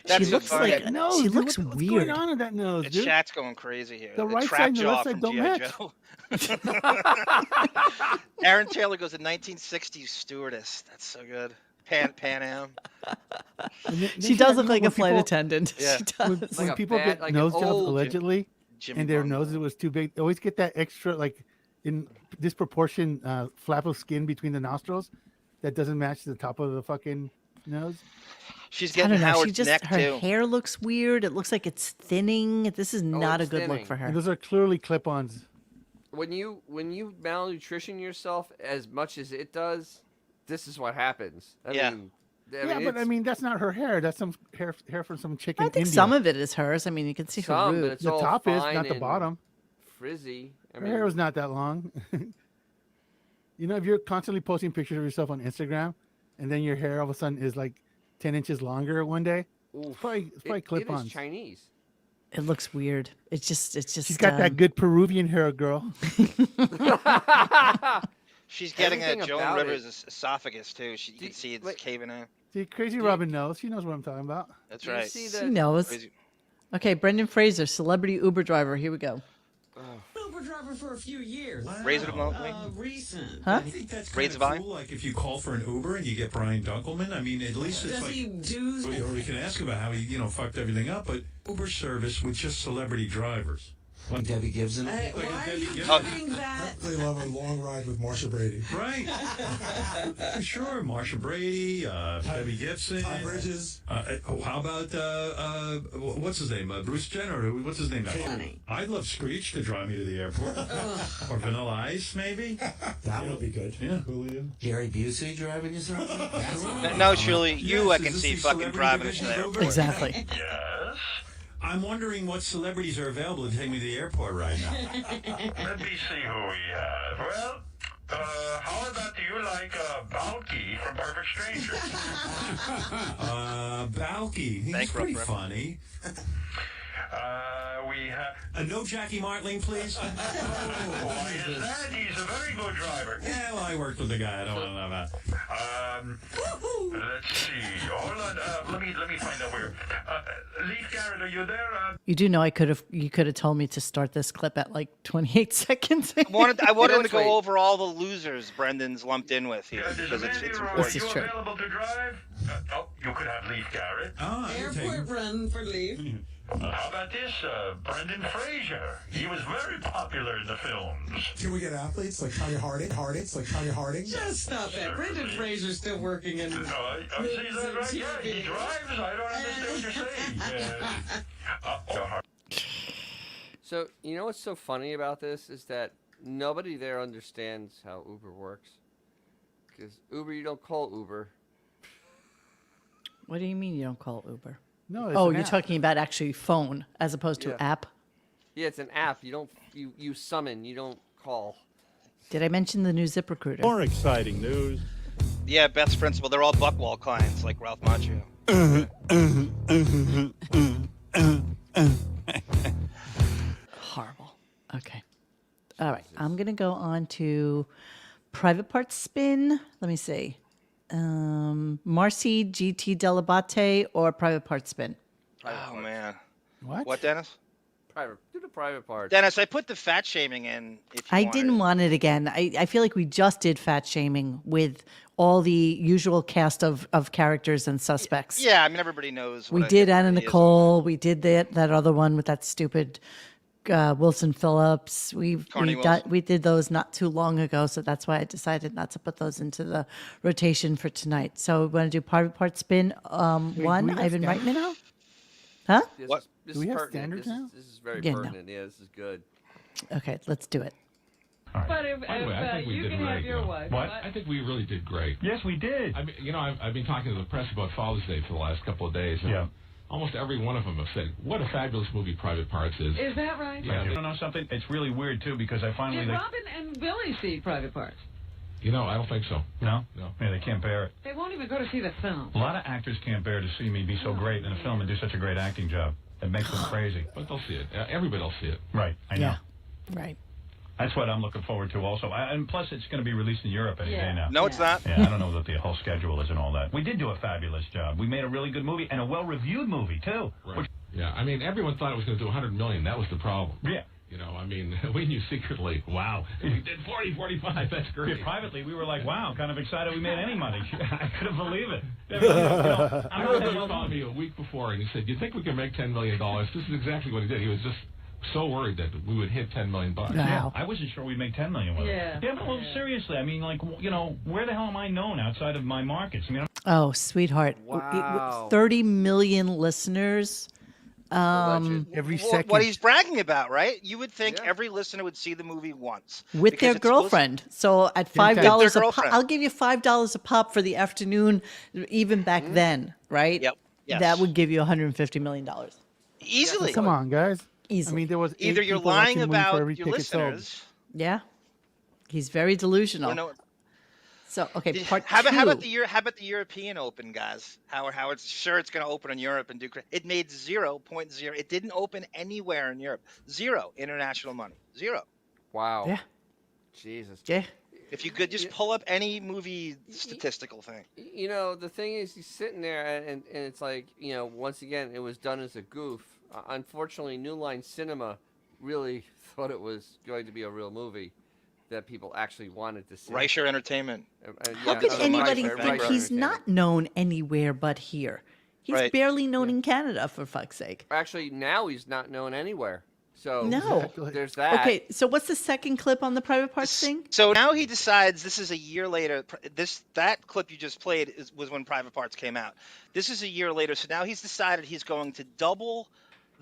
That's She so looks funny. like nose, she dude, looks what's weird. going on in that nose, The dude? chat's going crazy here. The right trap side and the jaw left side from don't G.I. match. Joe. Aaron Taylor goes, a 1960s stewardess. That's so good. Pan Am. She does look like a flight attendant. Yeah. She does. When Like a people bad- get like an nose jobs old allegedly, Jimmy and their Butler. noses was too big, they always get that extra, like, in disproportion flap of skin between the nostrils that doesn't match the top of the fucking nose. She's I getting don't know. She Howard's just neck her too. hair looks weird. It looks like it's thinning. This is not a it's good look thinning. for her. And those are clearly clip-ons. when you malnutrition yourself as much as it does, this is what happens. I Yeah. mean, But I mean, that's not her hair. That's some hair from some chick in I think India. some of it is hers. I mean, you can see her Some, but root. it's The all top is, fine not the and bottom. frizzy. I Her mean, hair was not that long. You know, if you're constantly posting pictures of yourself on Instagram, and then your hair all of a sudden is like 10 inches longer one day, it's probably it is clip-ons. Chinese. It looks weird. It's just. She's got that good Peruvian hair, girl. She's getting Everything at Joan about Rivers' esophagus too. You can see it's caving in. See, Crazy Robin knows. She knows what I'm talking about. That's Do you right. see She that- knows. Crazy. Okay, Brendan Fraser, celebrity Uber driver. Here we go. Uber driver for a few years. Raise it remotely. Recent. Huh? I think that's Raise kind the of volume. cool. Like if you call for an Uber and you get Brian Dunkelman. I mean, at least it's Does like. he do? Or you can ask about how he, fucked everything up. But Uber service with just celebrity drivers. Like Debbie Gibson. Hey, Like why are Debbie you Gibson. doing that? They love a long ride with Marsha Brady. Right. Sure. Marsha Brady, Debbie Gibson. Bridges. How about, what's his name? Bruce Jenner. What's his name? Funny. I'd love Screech to drive me to the airport. Or Vanilla Ice, maybe. That would be good. Yeah. Julian. Gary Busey driving you something? No, Shuli, Yes, I is can this see the fucking celebrity driving division into of there. Uber? Exactly. Yes. I'm wondering what celebrities are available to take me to the airport right now. Let me see who we have. Well, how about do you like Balky from Perfect Strangers? Balky. He's Bankrupt pretty reference. funny. We have... No Jackie Martling, please. Why is that? He's a very good driver. Yeah, well, I worked with the guy. I don't know about. Let's see. Hold on. Let me find out where. Leaf Garrett, are you there? You do know you could have told me to start this clip at like 28 seconds. I wanted to Wait. go over all the losers Brendan's lumped in with here There's a because man it's here. important. This is Are you true. available to drive? You could have Leaf Garrett. Oh, I can take Airport him. run for leave. How about this? Brendan Fraser. He was very popular in the films. Can we get athletes like Tanya Harding? Just stop it. Brendan Fraser's still working in. I see that right. Yeah, he drives. I don't understand what you're saying. So, you know what's so funny about this is that nobody there understands how Uber works. Because Uber, you don't call Uber. What do you mean you don't call Uber? No, it's Oh, an you're app. talking about actually phone as opposed to Yeah. app. Yeah, it's an app. You summon, you don't call. Did I mention the new ZipRecruiter? More exciting news. Yeah, Beth's principal. They're all Buckwall clients like Ralph Macchio. Horrible. Okay. All right. I'm going to go on to private part spin. Let me see. Marcy, GT Dell'Abate, or private part spin? Oh man. What? What, Dennis? Do the private part. Dennis, I put the fat shaming in. If you I wanted didn't it. want it again. I feel like we just did fat shaming with all the usual cast of characters and suspects. Yeah, I mean everybody knows. We what did a Anna hypocrite he is. Nicole. We did that other one with that stupid Wilson Phillips. Carney Wilson. We did those not too long ago, so that's why I decided not to put those into the rotation for tonight. So we want to do private part spin one. do we have Ivan standards? Reitman out? Huh? What? This Do we is have pertinent. standards now? This is very Yeah, no. pertinent. Yeah, this is good. Okay, let's do it. But if, By the way, I think we you did can great. have your wife. What? I think we really did great. Yes, we did. I mean, I've been talking to the press about Father's Day for the last couple of days. And Yeah. almost every one of them have said, what a fabulous movie Private Parts is. Is that right? Yeah, You know something? It's really weird too because I finally. Did Robin and Billy see Private Parts? I don't think so. No. No. Yeah, they can't bear it. They won't even go to see the film. A lot of actors can't bear to see me be so great in a film and do such a great acting job. It makes them crazy. But they'll see it. Everybody will see it. Right. I know. Yeah, right. That's what I'm looking forward to also. And plus, it's going to be released in Europe any day now. No, it's not. Yeah, I don't know what the whole schedule is and all that. We did do a fabulous job. We made a really good movie and a well-reviewed movie, too. Right. Yeah, I mean, everyone thought it was going to do 100 million. That was the problem. Yeah. You know, I mean, we knew secretly, wow, we did 40, 45, that's great. Yeah, privately, we were like, wow, kind of excited we made any money. I couldn't believe it. I remember he called me a week before, and he said, you think we can make $10 million? This is exactly what he did. He was just so worried that we would hit $10 million. Wow. Yeah, I wasn't sure we'd make $10 million with Yeah. it. Yeah, but well, seriously, I mean, like, you know, where the hell am I known outside of my markets? I mean, Oh, sweetheart. Wow. 30 million listeners. Every second. What he's bragging about, right? You would think every listener would see the movie once. With because their it's girlfriend. So at With their $5 a pop, girlfriend. I'll give you $5 a pop for the afternoon, even back then, right? Yep. Yes. That would give you $150 million. Easily. Come on, guys. Easily. I mean, there was Either 8 you're people lying watching the movie for about every your ticket sold. listeners. Yeah. He's very delusional. Or no, So, okay, part how two. about the European Open, guys? How it's sure it's going to open in Europe and do great. It made 0.0. It didn't open anywhere in Europe. Zero international money. Zero. Wow. Yeah. Jesus. Yeah. If you could just pull up any movie statistical thing. You know, the thing is, he's sitting there, and it's like, you know, once again, it was done as a goof. Unfortunately, New Line Cinema really thought it was going to be a real movie that people actually wanted to see. Reicher Entertainment. How could anybody think he's not known anywhere but here? He's Right. barely known in Canada, for fuck's sake. Actually, now he's not known anywhere. So No. there's that. Okay, so what's the second clip on the private parts thing? So now he decides this is a year later. That clip you just played was when Private Parts came out. This is a year later. So now he's decided he's going to double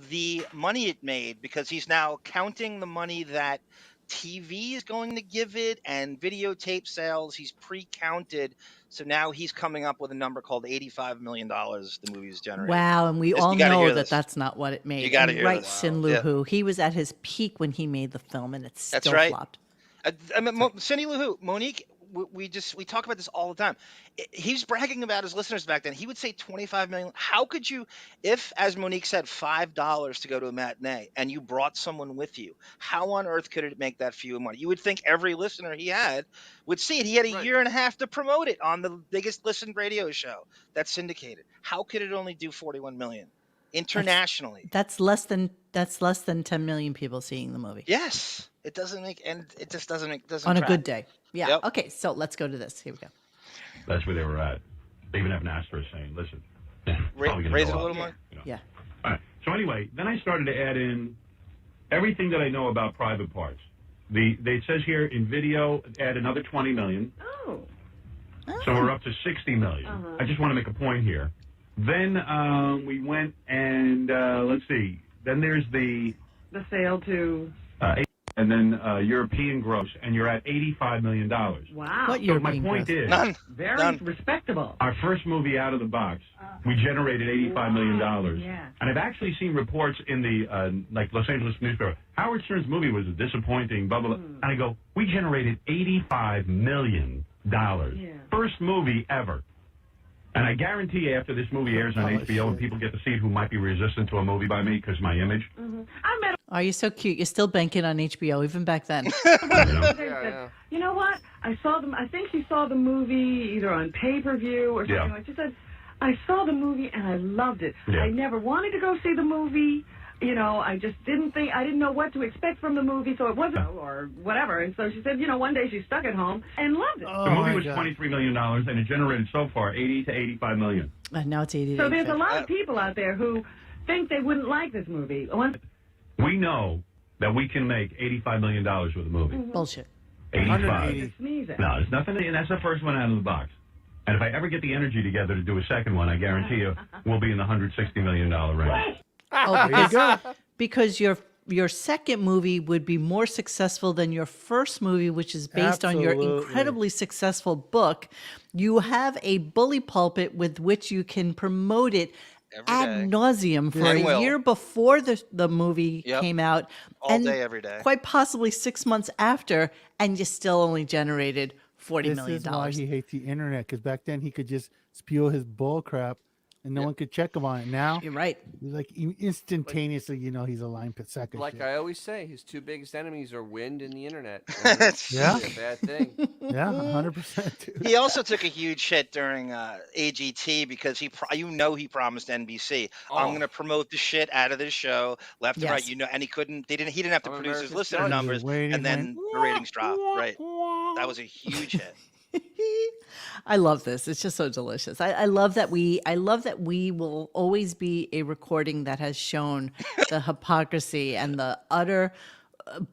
the money it made because he's now counting the money that TV is going to give it and videotape sales. He's pre-counted. So now he's coming up with a number called $85 million the movie's generated. Wow, and we You all gotta know hear that this. that's not what it made. You gotta And hear right, this. Sin Yeah. Luhu. He was at his peak when he made the film, and it still That's right. flopped. I mean, Cindy Lou Who, Monique, we talk about this all the time. He's bragging about his listeners back then. He would say 25 million. How could you, if, as Monique said, $5 to go to a matinee and you brought someone with you, how on earth could it make that few money? You would think every listener he had would see it. He had a year and a half to promote it on the biggest listened radio show that's syndicated. How could it only do 41 million internationally? That's less than 10 million people seeing the movie. Yes. It doesn't make, and it just doesn't make, doesn't On a track. good day. Yeah. Yep. Okay, so let's go to this. Here we go. that's where they were at. They even have an asterisk saying, listen. probably gonna Raise go it a up. little more. Yeah. All right. So anyway, then I started to add in everything that I know about Private Parts. It says here in video, add another 20 million. Oh. So we're up to 60 million. Uh-huh. I just want to make a point here. Then we went and let's see. Then there's the The sale to. and then European gross, and you're at $85 million. Wow. What So European my point gross? is, None. Very None. respectable. our first movie out of the box, we generated $85 million. Yeah. And I've actually seen reports in the like Los Angeles newspaper. Howard Stern's movie was disappointing, blah, blah, blah. And I go, we generated $85 million. First movie ever. And I guarantee you after this movie airs on HBO and people get to see it who might be resistant to a movie by me because my image. Oh, you're so cute. You're still banking on HBO, even back then. You know what? I saw them. I think she saw the movie either on pay-per-view or something. Yeah. Like she said, I saw the movie and I loved it. Yeah. I never wanted to go see the movie. You know, I just didn't know what to expect from the movie, so it wasn't, or whatever. And so she said, you know, one day she's stuck at home and loved it. The movie was $23 million, and it generated so far $80 to $85 million. Now it's 80. So there's a lot of people out there who think they wouldn't like this movie. We know that we can make $85 million with a movie. Bullshit. 85. Sneeze at. No, there's nothing, and that's the first one out of the box. And if I ever get the energy together to do a second one, I guarantee you we'll be in the $160 million range. Oh, because your second movie would be more successful than your first movie, which is based on your Absolutely. incredibly successful book. You have a bully pulpit with which you can promote it ad nauseum for And a will. year before the movie Yep. came out, All and day, every day. quite possibly 6 months after, and you still only generated $40 This million. is why he hates the internet, because back then he could just spew his bull crap and no one could check him on it. Now you're right. He's like instantaneously, he's a lying sucker. Like shit. I always say, his two biggest enemies are wind and the internet. And that's Yeah. really a bad thing. Yeah, 100%. He also took a huge hit during AGT because he promised NBC, I'm going to promote the shit out of this show left and right. Yes. And he couldn't. He didn't have to produce his America's listener Judge. numbers, Waiting, and then the ratings dropped. Right. That was a huge hit. I love this. It's just so delicious. I love that we will always be a recording that has shown the hypocrisy and the utter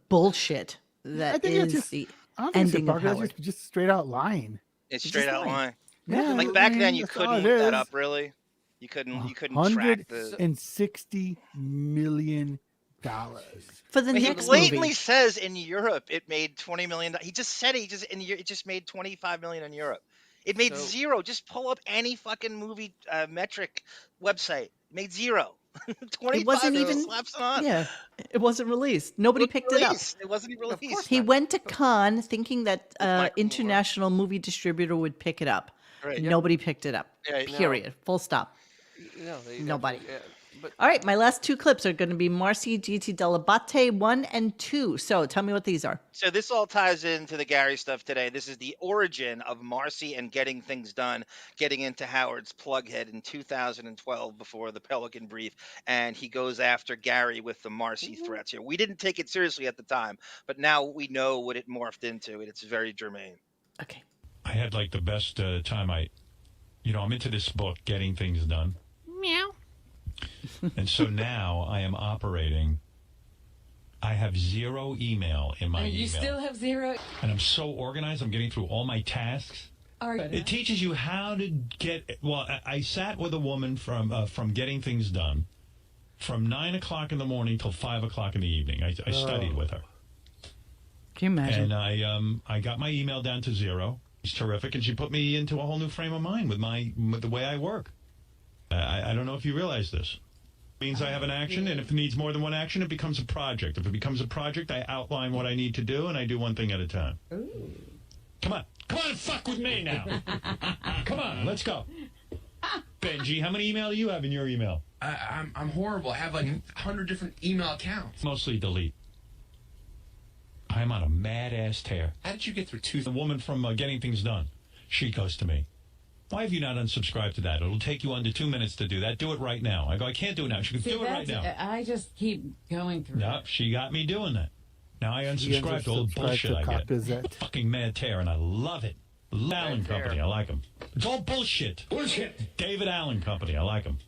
bullshit that is the ending of Howard. It's just straight out lying. It's straight out lying. Yeah, Like back then, you that's all couldn't it look that is. up. Really, you couldn't track the. $160 million. For the He next blatantly movie. says in Europe it made $20 million. He just said it just made $25 million in Europe. It made zero. Just pull up any fucking movie metric website. It made zero. 25 It wasn't just even slaps it on. Yeah, it wasn't released. Nobody picked it up. It wasn't even released. He went to Cannes thinking that international movie distributor would pick it up. Right. Nobody picked it up. Yeah, Period. Full stop. No, Nobody. But All right, my last two clips are going to be Marcy, GT Dell'Abate 1 and 2. So tell me what these are. So this all ties into the Gary stuff today. This is the origin of Marcy and Getting Things Done, getting into Howard's plughead in 2012 before the Pelican Brief, and he goes after Gary with the Marcy threats here. We didn't take it seriously at the time, but now we know what it morphed into, and it's very germane. Okay. I had like the best time. I'm into this book, Getting Things Done. Meow. And so now I am operating. I have zero email in my You email. still have zero. And I'm so organized. I'm getting through all my tasks. It teaches you how to get. Well, I sat with a woman from Getting Things Done from 9 o'clock in the morning till 5 o'clock in the evening. I studied with her. Can you imagine? And I got my email down to zero. It's terrific, and she put me into a whole new frame of mind with the way I work. I don't know if you realize this. It means I have an action, and if it needs more than one action, it becomes a project. If it becomes a project, I outline what I need to do, and I do one thing at a time. Ooh. Come on, fuck with me now. Come on, let's go. Benji, how many email do you have in your email? I'm horrible. I have like 100 different email accounts. Mostly delete. I'm on a mad-ass tear. How did you get through two? The woman from Getting Things Done, she goes to me, why have you not unsubscribed to that? It'll take you under 2 minutes to do that. Do it right now. I go, I can't do it now. She goes, do it right now. I just keep going through. No, she got me doing that. Now I unsubscribe to all the bullshit I get. Fucking mad tear, and I love it. Allen Company, I like them. It's all bullshit. Bullshit. David Allen Company, I like them.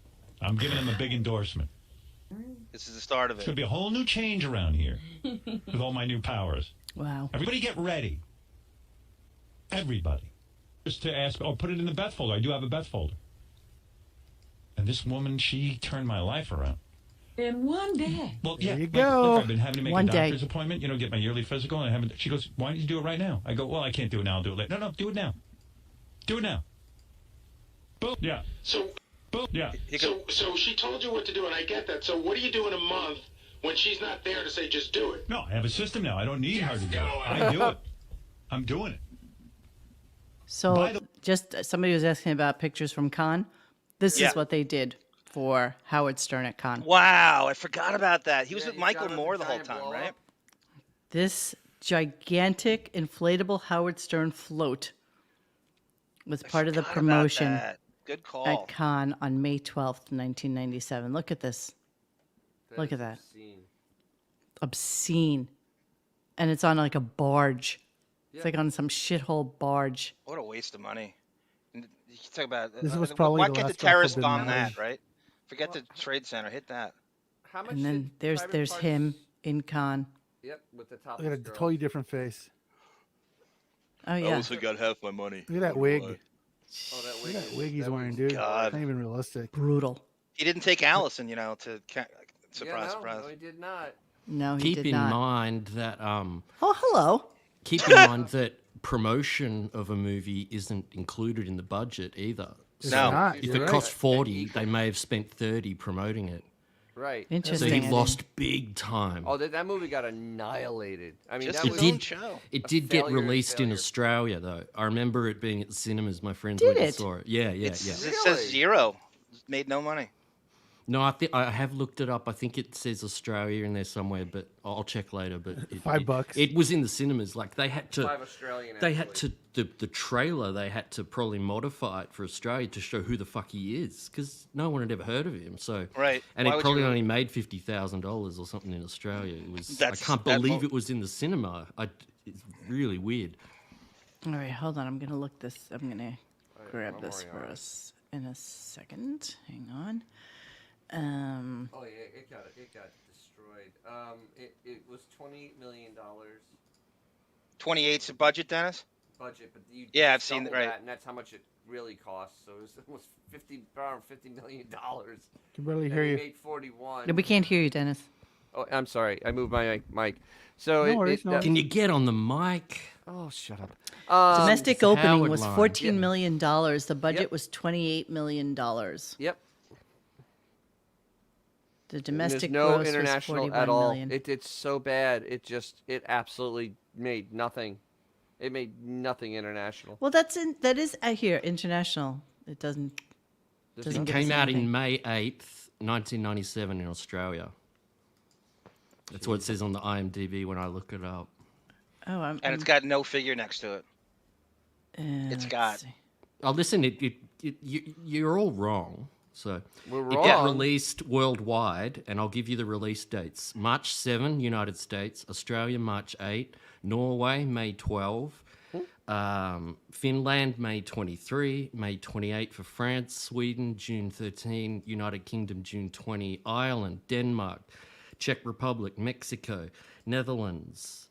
I'm giving them a big endorsement. This is the start of It's it. going to be a whole new change around here with all my new powers. Wow. Everybody get ready. Everybody. Just to ask, put it in the Beth folder. I do have a Beth folder. And this woman, she turned my life around. In one day. Well, yeah. There you go. I've been having to make One a day. doctor's appointment, get my yearly physical, and I haven't. She goes, why don't you do it right now? I go, well, I can't do it now. I'll do it later. No, do it now. Do it now. Boom. Yeah. So, Boom. Yeah. so she told you what to do, and I get that. So what do you do in a month when she's not there to say just do it? No, I have a system now. I don't need her to do it. I do it. I'm doing it. So just somebody was asking about pictures from Cannes. This Yeah. is what they did for Howard Stern at Cannes. Wow, I forgot about that. He was with he's Michael got Moore the the whole giant time, blow right? up. This gigantic inflatable Howard Stern float was part of the Forgot about promotion that. Good call. at Cannes on May 12th, 1997. Look at this. Look at that. Obscene. And it's on like a barge. It's like on some shithole barge. What a waste of money. And you talk about This was probably why the can't the last gospel terrorists been bomb married. that, right? Forget the Trade Center. Hit that. How much And then did there's Private there's Parts- him in Cannes. Yep, with the top. Look at a totally different face. Oh yeah. got half my money. Look at that wig. Oh, that Look wig. at that wig he's wearing, dude. God. Not even realistic. Brutal. He didn't take Allison, to surprise, Yeah, no, surprise. no, he did not. No, he Keep did in not. mind that Oh, hello. keep in mind that promotion of a movie isn't included in the budget either. It's No. not. If You're it right. costs 40, they may have spent 30 promoting it. Right. So Interesting. he lost big time. Oh, that movie got annihilated. I mean, Just that his was own did- show. It a did get failure and released in failure. Australia, though. I remember it being at the cinemas. My friends Did went and it? saw it. Yeah. It Really? says zero. Made no money. No, I have looked it up. I think it says Australia in there somewhere, but I'll check later. But $5. It was in the cinemas. Like they had to. $5 Australian, They had to the trailer. They had to probably modify it for Australia to show who the fuck he is, because no one had ever heard of him. So Right. and Why it would probably you- only made $50,000 or something in Australia. It was. That's- I can't that believe mo- it was in the cinema. It's really weird. All right, hold on. I'm gonna look this. I'm gonna grab I'm this already for on it. us in a second. Hang on. Oh yeah, it got destroyed. It was $28 million 28's the budget, Dennis. budget, but you Yeah, just I've seen double right. that, and that's how much it really costs. So it was almost around $50 million. Can barely And hear they you. made 41. No, we can't hear you, Dennis. Oh, I'm sorry. I moved my mic. So No worries, no worries. Can you get on the mic? Oh, shut up. Domestic it's a opening Howard was line. $14 million. The budget Yep. was $28 million. Yep. The And domestic there's no gross international was $41 at all. million. It's so bad. It absolutely made nothing. It made nothing international. Well, that is here international. It doesn't. There's doesn't It give us came out anything. in May 8th, 1997 in Australia. That's what it says on the IMDb when I look it up. Oh, And it's got no figure next to it. It's got. Oh, listen, you're all wrong. So We're it got wrong. released worldwide, and I'll give you the release dates. March 7, United States. Australia, March 8. Norway, May 12. Finland, May 23. May 28 for France. Sweden, June 13. United Kingdom, June 20. Ireland, Denmark, Czech Republic, Mexico, Netherlands.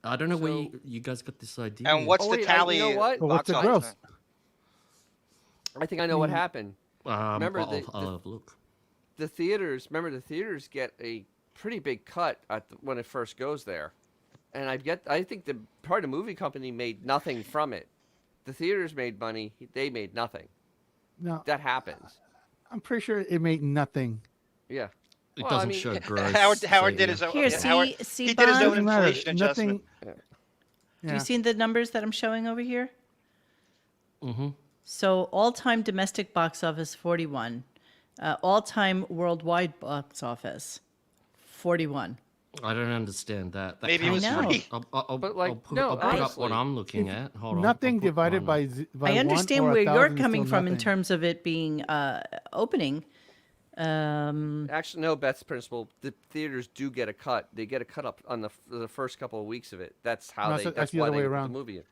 I don't know where you guys got this idea. And what's the tally? You know what? Well, what's the box office? gross? I think I know what happened. Remember I'll have a look. the theaters. Remember the theaters get a pretty big cut when it first goes there, and I think the part of the movie company made nothing from it. The theaters made money. They made nothing. No, That happens. I'm pretty sure it made nothing. Yeah. It Well, I doesn't mean- show gross. Howard so, did yeah. his own. Here, Howard, see, he did his Bond? own Doesn't matter. inflation adjustment. Nothing. Do you seen the numbers that I'm showing over here? Mm-hmm. So all-time domestic box office 41, all-time worldwide box office 41. I don't understand that. Maybe it was I know. free. I'll But, like, I'll put, no, I'll put up honestly, what I'm looking at. Hold on. Nothing I'll put divided mine by I one understand or where 1,000 you're is coming still from in nothing. terms of it being opening. Actually, no. Beth's principle. The theaters do get a cut. They get a cut up on the first couple of weeks of it. That's how No, they. so That's that's the why other they way put the around. movie in.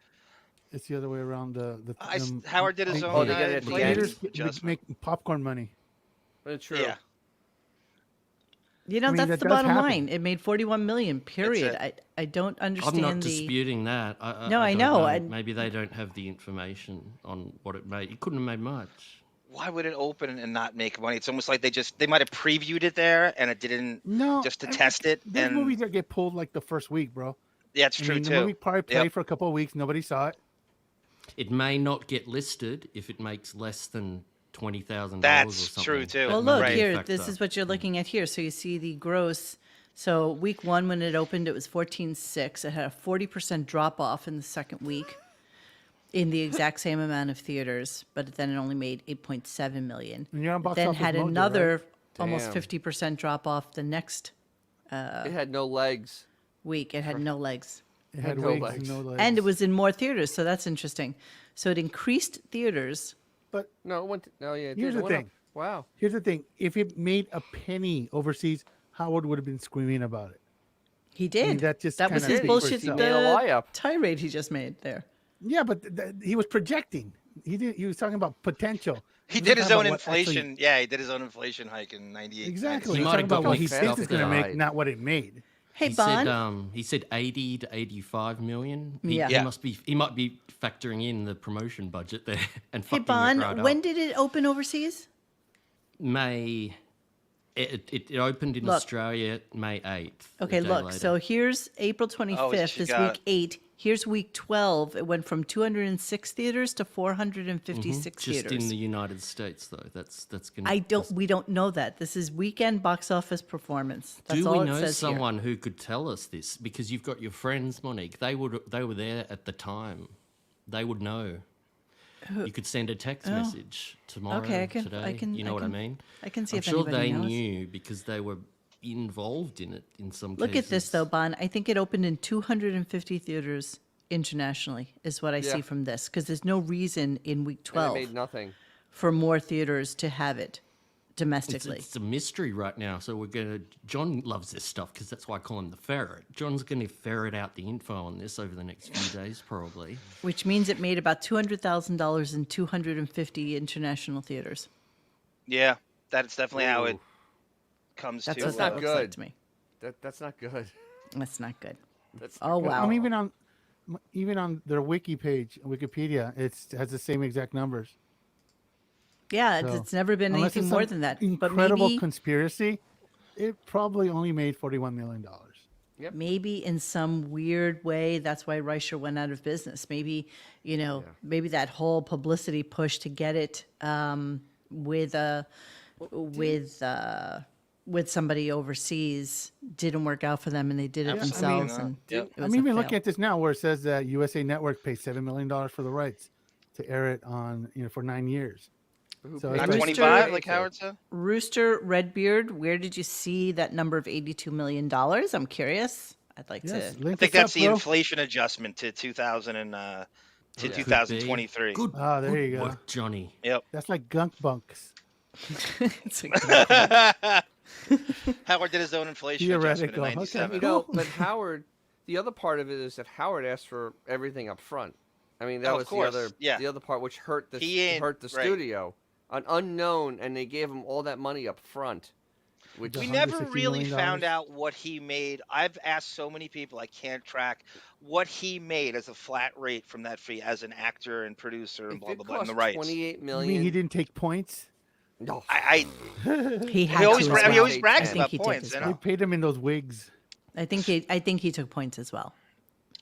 It's the other way around. Howard did his the- own. Oh, they get it at the end. theaters adjustment. make popcorn money. True. Yeah. You know, I mean, that's that the does bottom happen. line. It made 41 million. Period. it. I don't understand I'm not the. disputing that. No, I don't know. Maybe they don't have the information on what it made. It couldn't have made much. Why would it open and not make money? It's almost like they might have previewed it there and it didn't. No, Just to test it. There's And movies that get pulled like the first week, bro. yeah, it's I true mean, the too. movie probably played Yep. for a couple of weeks. Nobody saw it. It may not get listed if it makes less than $20,000 or That's something. true, too. Well, That look may be a here. factor. This is what you're looking at here. So you see the gross. So week one, when it opened, it was 14.6. It had a 40% drop off in the second week in the exact same amount of theaters, but then it only made 8.7 million. And you're on Box Then Office had Mojo, another right? almost Damn. 50% drop off the next It had no legs. week. It had no legs. It had no wigs legs. and no legs. And it was in more theaters, so that's interesting. So it increased theaters. But No, it went. No, yeah. It here's did. the It went up. thing. Wow. Here's the thing. If it made a penny overseas, Howard would have been screaming about it. He did. mean, that just was kinda his speaks for bullshit itself. He made a lie up. tirade he just made there. Yeah, but he was projecting. He was talking about potential. He wasn't did his talking own about what actually- inflation. Yeah, he did his own inflation hike in '98. Exactly. He He's might talking have got about what he mixed thinks up it's going to make, died. not what it made. Hey, He Bond. said 80 to 85 million. Yeah. He Yeah. he might be factoring in the promotion budget there and Hey, fucking it Bond, right when up. did it open overseas? May it opened in Look. Australia May 8th. a Okay, day look. later. So here's April 25th she is got- week 8. Here's week 12. It went from 206 theaters to 456 just theaters. in the United States though. That's gonna. We don't know that. This is weekend box office performance. That's Do all we it know says someone who could tell us this? Because you've got your friends, Monique. They were there at the time. They would know. You could send a text Oh. message tomorrow, Okay, today. You know what I mean? I can see I'm if sure anybody they knows. knew because they were involved in it in some Look cases. at this though, Bon. I think it opened in 250 theaters internationally, is what I Yeah. see from this, because there's no reason in week And 12 it made nothing. for more theaters to have it domestically. It's a mystery right now. So we're gonna. John loves this stuff because that's why I call him the ferret. John's gonna ferret out the info on this over the next few days, probably. Which means it made about $200,000 in 250 international theaters. Yeah, that's definitely how it Ooh. comes That's to. what That's that not looks good. like to me. That's not good. That's not good. That's Oh wow. I'm even on their wiki page, Wikipedia. It has the same exact numbers. Yeah, So, it's never been unless anything it's more some than that. But Incredible maybe, conspiracy. It probably only made $41 million. Yep. maybe in some weird way, that's why Reicher went out of business. Maybe, maybe that whole publicity push to get it with somebody overseas didn't work out for them, and they did it Absolutely themselves. not. And Yep. it was I'm a even fail. looking at this now where it says that USA Network paid $7 million for the rights to air it on, for 9 years. So Not it's 25, like Howard said. Rooster Redbeard, where did you see that number of $82 million? I'm curious. I'd like Yes, to. I link think us up, that's the bro. inflation adjustment to 2000 and to Could be. 2023. Good. Ah, there good you go. work, Johnny. Yep. That's like gunk bunks. It's like- Howard did his own inflation adjustment in Theoretical. Okay. '97. You know, but Howard, the other part of it is that Howard asked for everything up front. I mean, that Oh, of was course, the other yeah. the other part which hurt the He ain't- hurt the right. studio. An unknown, and they gave him all that money up front. Which We $160 never really million. found out what he made. I've asked so many people, I can't track what he made as a flat rate from that fee as an actor and producer and if blah it blah blah. And cost the rights. 28 You million. mean he didn't take points? No. I he had he always to bra- as well. he always brags I think about he did points. as You They know? paid him in those wigs. I think he took points as well.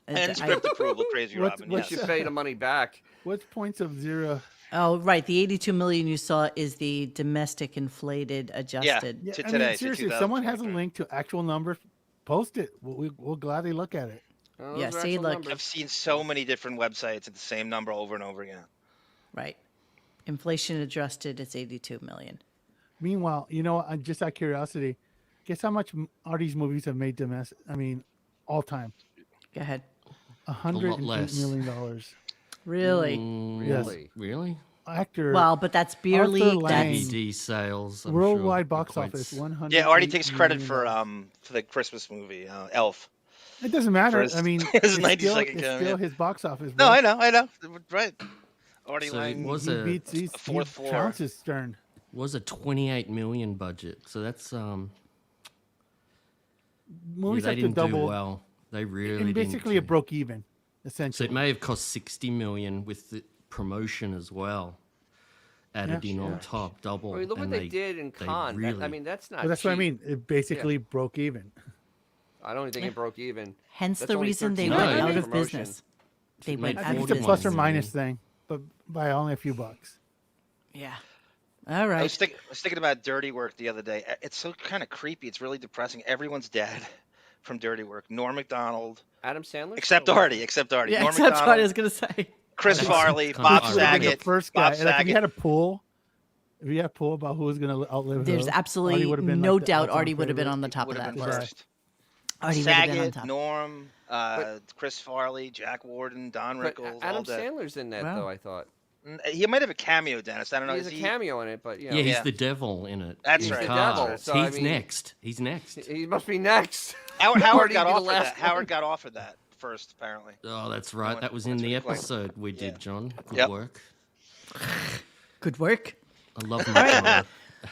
And script approval, Crazy What- Robin. what Yes. You pay the money back. What's points of zero? Oh, right. The 82 million you saw is the domestic inflated adjusted. Yeah, To I today, mean, to seriously, if someone has a 2023. link to actual numbers, post it. We'll gladly look at it. Oh, those Yeah, are see, actual look. numbers. I've seen so many different websites at the same number over and over again. Right. Inflation adjusted, it's 82 million. Meanwhile, just out of curiosity, guess how much are these movies have made domestic? I mean, all time, Go ahead. $108 less. million. Really? Yes. Really? Really? Actor. Well, but that's beer Arthur league. Lang. That's DVD sales. I'm worldwide sure, box equates- office 100. Yeah, Artie takes credit for the Christmas movie Elf. It doesn't matter. his- I mean, his it's 90 still, second it's cameo. still his box office. No, bro. I know, right. Artie So it Lang. was He a beats these fourth floor. Pounces Stern. was a 28 million budget. So that's Movies they have to didn't double. do well. They really And didn't. basically, it broke even, So essentially. it may have cost 60 million with the promotion as well. Added Yeah. in on top, double. I mean, look what and they did in they Cannes. Really, I mean, that's not. But that's what I cheap. mean. It basically broke even. I don't think it broke even. hence That's the only reason they 13 went million out in of promotion. business. They made went I out think of it's a 41 plus or business. minus thing, but by only a few bucks. Yeah. All I right. was thinking about Dirty Work the other day. It's so kind of creepy. It's really depressing. Everyone's dead from Dirty Work. Norm Macdonald, Adam Sandler. except Artie. Yeah, Norm except what I Macdonald, was going to say. Chris That's Farley, kind Bob of Would have been Saget. the first guy. Bob Like, if Saget. you had a pool, about who was going to outlive There's who, absolutely Artie would have been no like the doubt odds-on Artie would have been favorite. on the top of Would have that been list. first. Artie would have been on Saget, top. Norm, Chris Farley, Jack Warden, Don But Rickles. all Adam dead. Sandler's in that Wow. though. I thought He might have a cameo, Dennis. I don't know. he has Is a he? cameo in it, but you know, Yeah, he's Yeah. the devil in it. That's in right. He's the Cars. devil, so, I He's mean- next. He's next. he must be next. Howard Artie got be the offered last that. Howard one. got offered that first, apparently. Oh, that's right. Went- That was in went the to Queen. episode we did, Yeah. John. Good Yep. work. Good work. I love my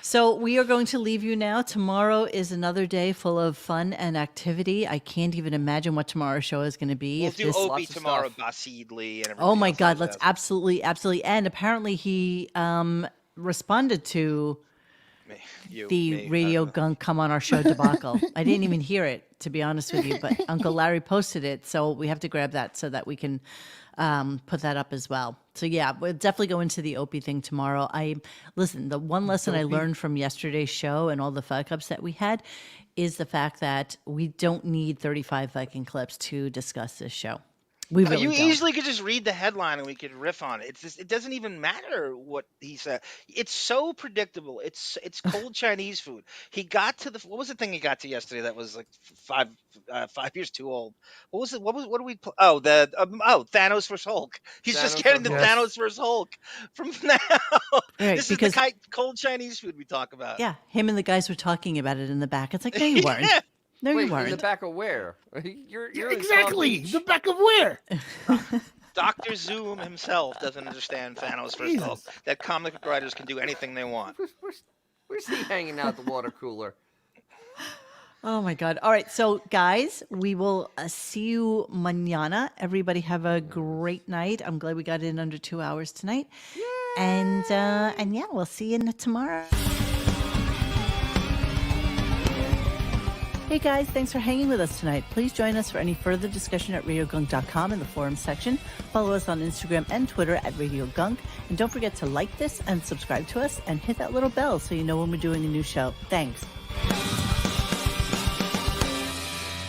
So we are going to leave you now. Tomorrow is another day full of fun and activity. I can't even imagine what tomorrow's show is going to be. We'll if do this- Opie Lots of tomorrow, stuff. Basid Lee, and everything Oh my else God! like Let's that. absolutely. And apparently he responded to You, the me, Radio Gunk come on our show debacle. I didn't even hear it, to be honest with you, but Uncle Larry posted it, so we have to grab that so that we can put that up as well. So yeah, we'll definitely go into the Opie thing tomorrow. Listen, the one lesson I learned from yesterday's show and all the fuck ups that we had is the fact that we don't need 35 Viking clips to discuss this show. We You really don't. easily could just read the headline and we could riff on it. It doesn't even matter what he said. It's so predictable. It's cold Chinese food. He got to what was the thing he got to yesterday that was like 5 years too old? What was it? What do we? Thanos vs Hulk. He's just Thanos getting the vs. Thanos vs Hulk from now. Right, This because- is the cold Chinese food we talk about. Yeah, him and the guys were talking about it in the back. It's like, no, you weren't. Yeah. No, Wait, you weren't. in the back of where? You're in Palm Exactly. Beach. The back of where? Dr. Zoom himself doesn't understand Thanos vs Hulk. That comic book writers can do anything they want. Where's he hanging out at the water cooler? Oh my God. All right. So guys, we will see you mañana. Everybody have a great night. I'm glad we got in under 2 hours tonight. And yeah, we'll see you tomorrow. Hey guys, thanks for hanging with us tonight. Please join us for any further discussion at RadioGunk.com in the forum section. Follow us on Instagram and Twitter at RadioGunk. And don't forget to like this and subscribe to us and hit that little bell so you know when we're doing a new show. Thanks.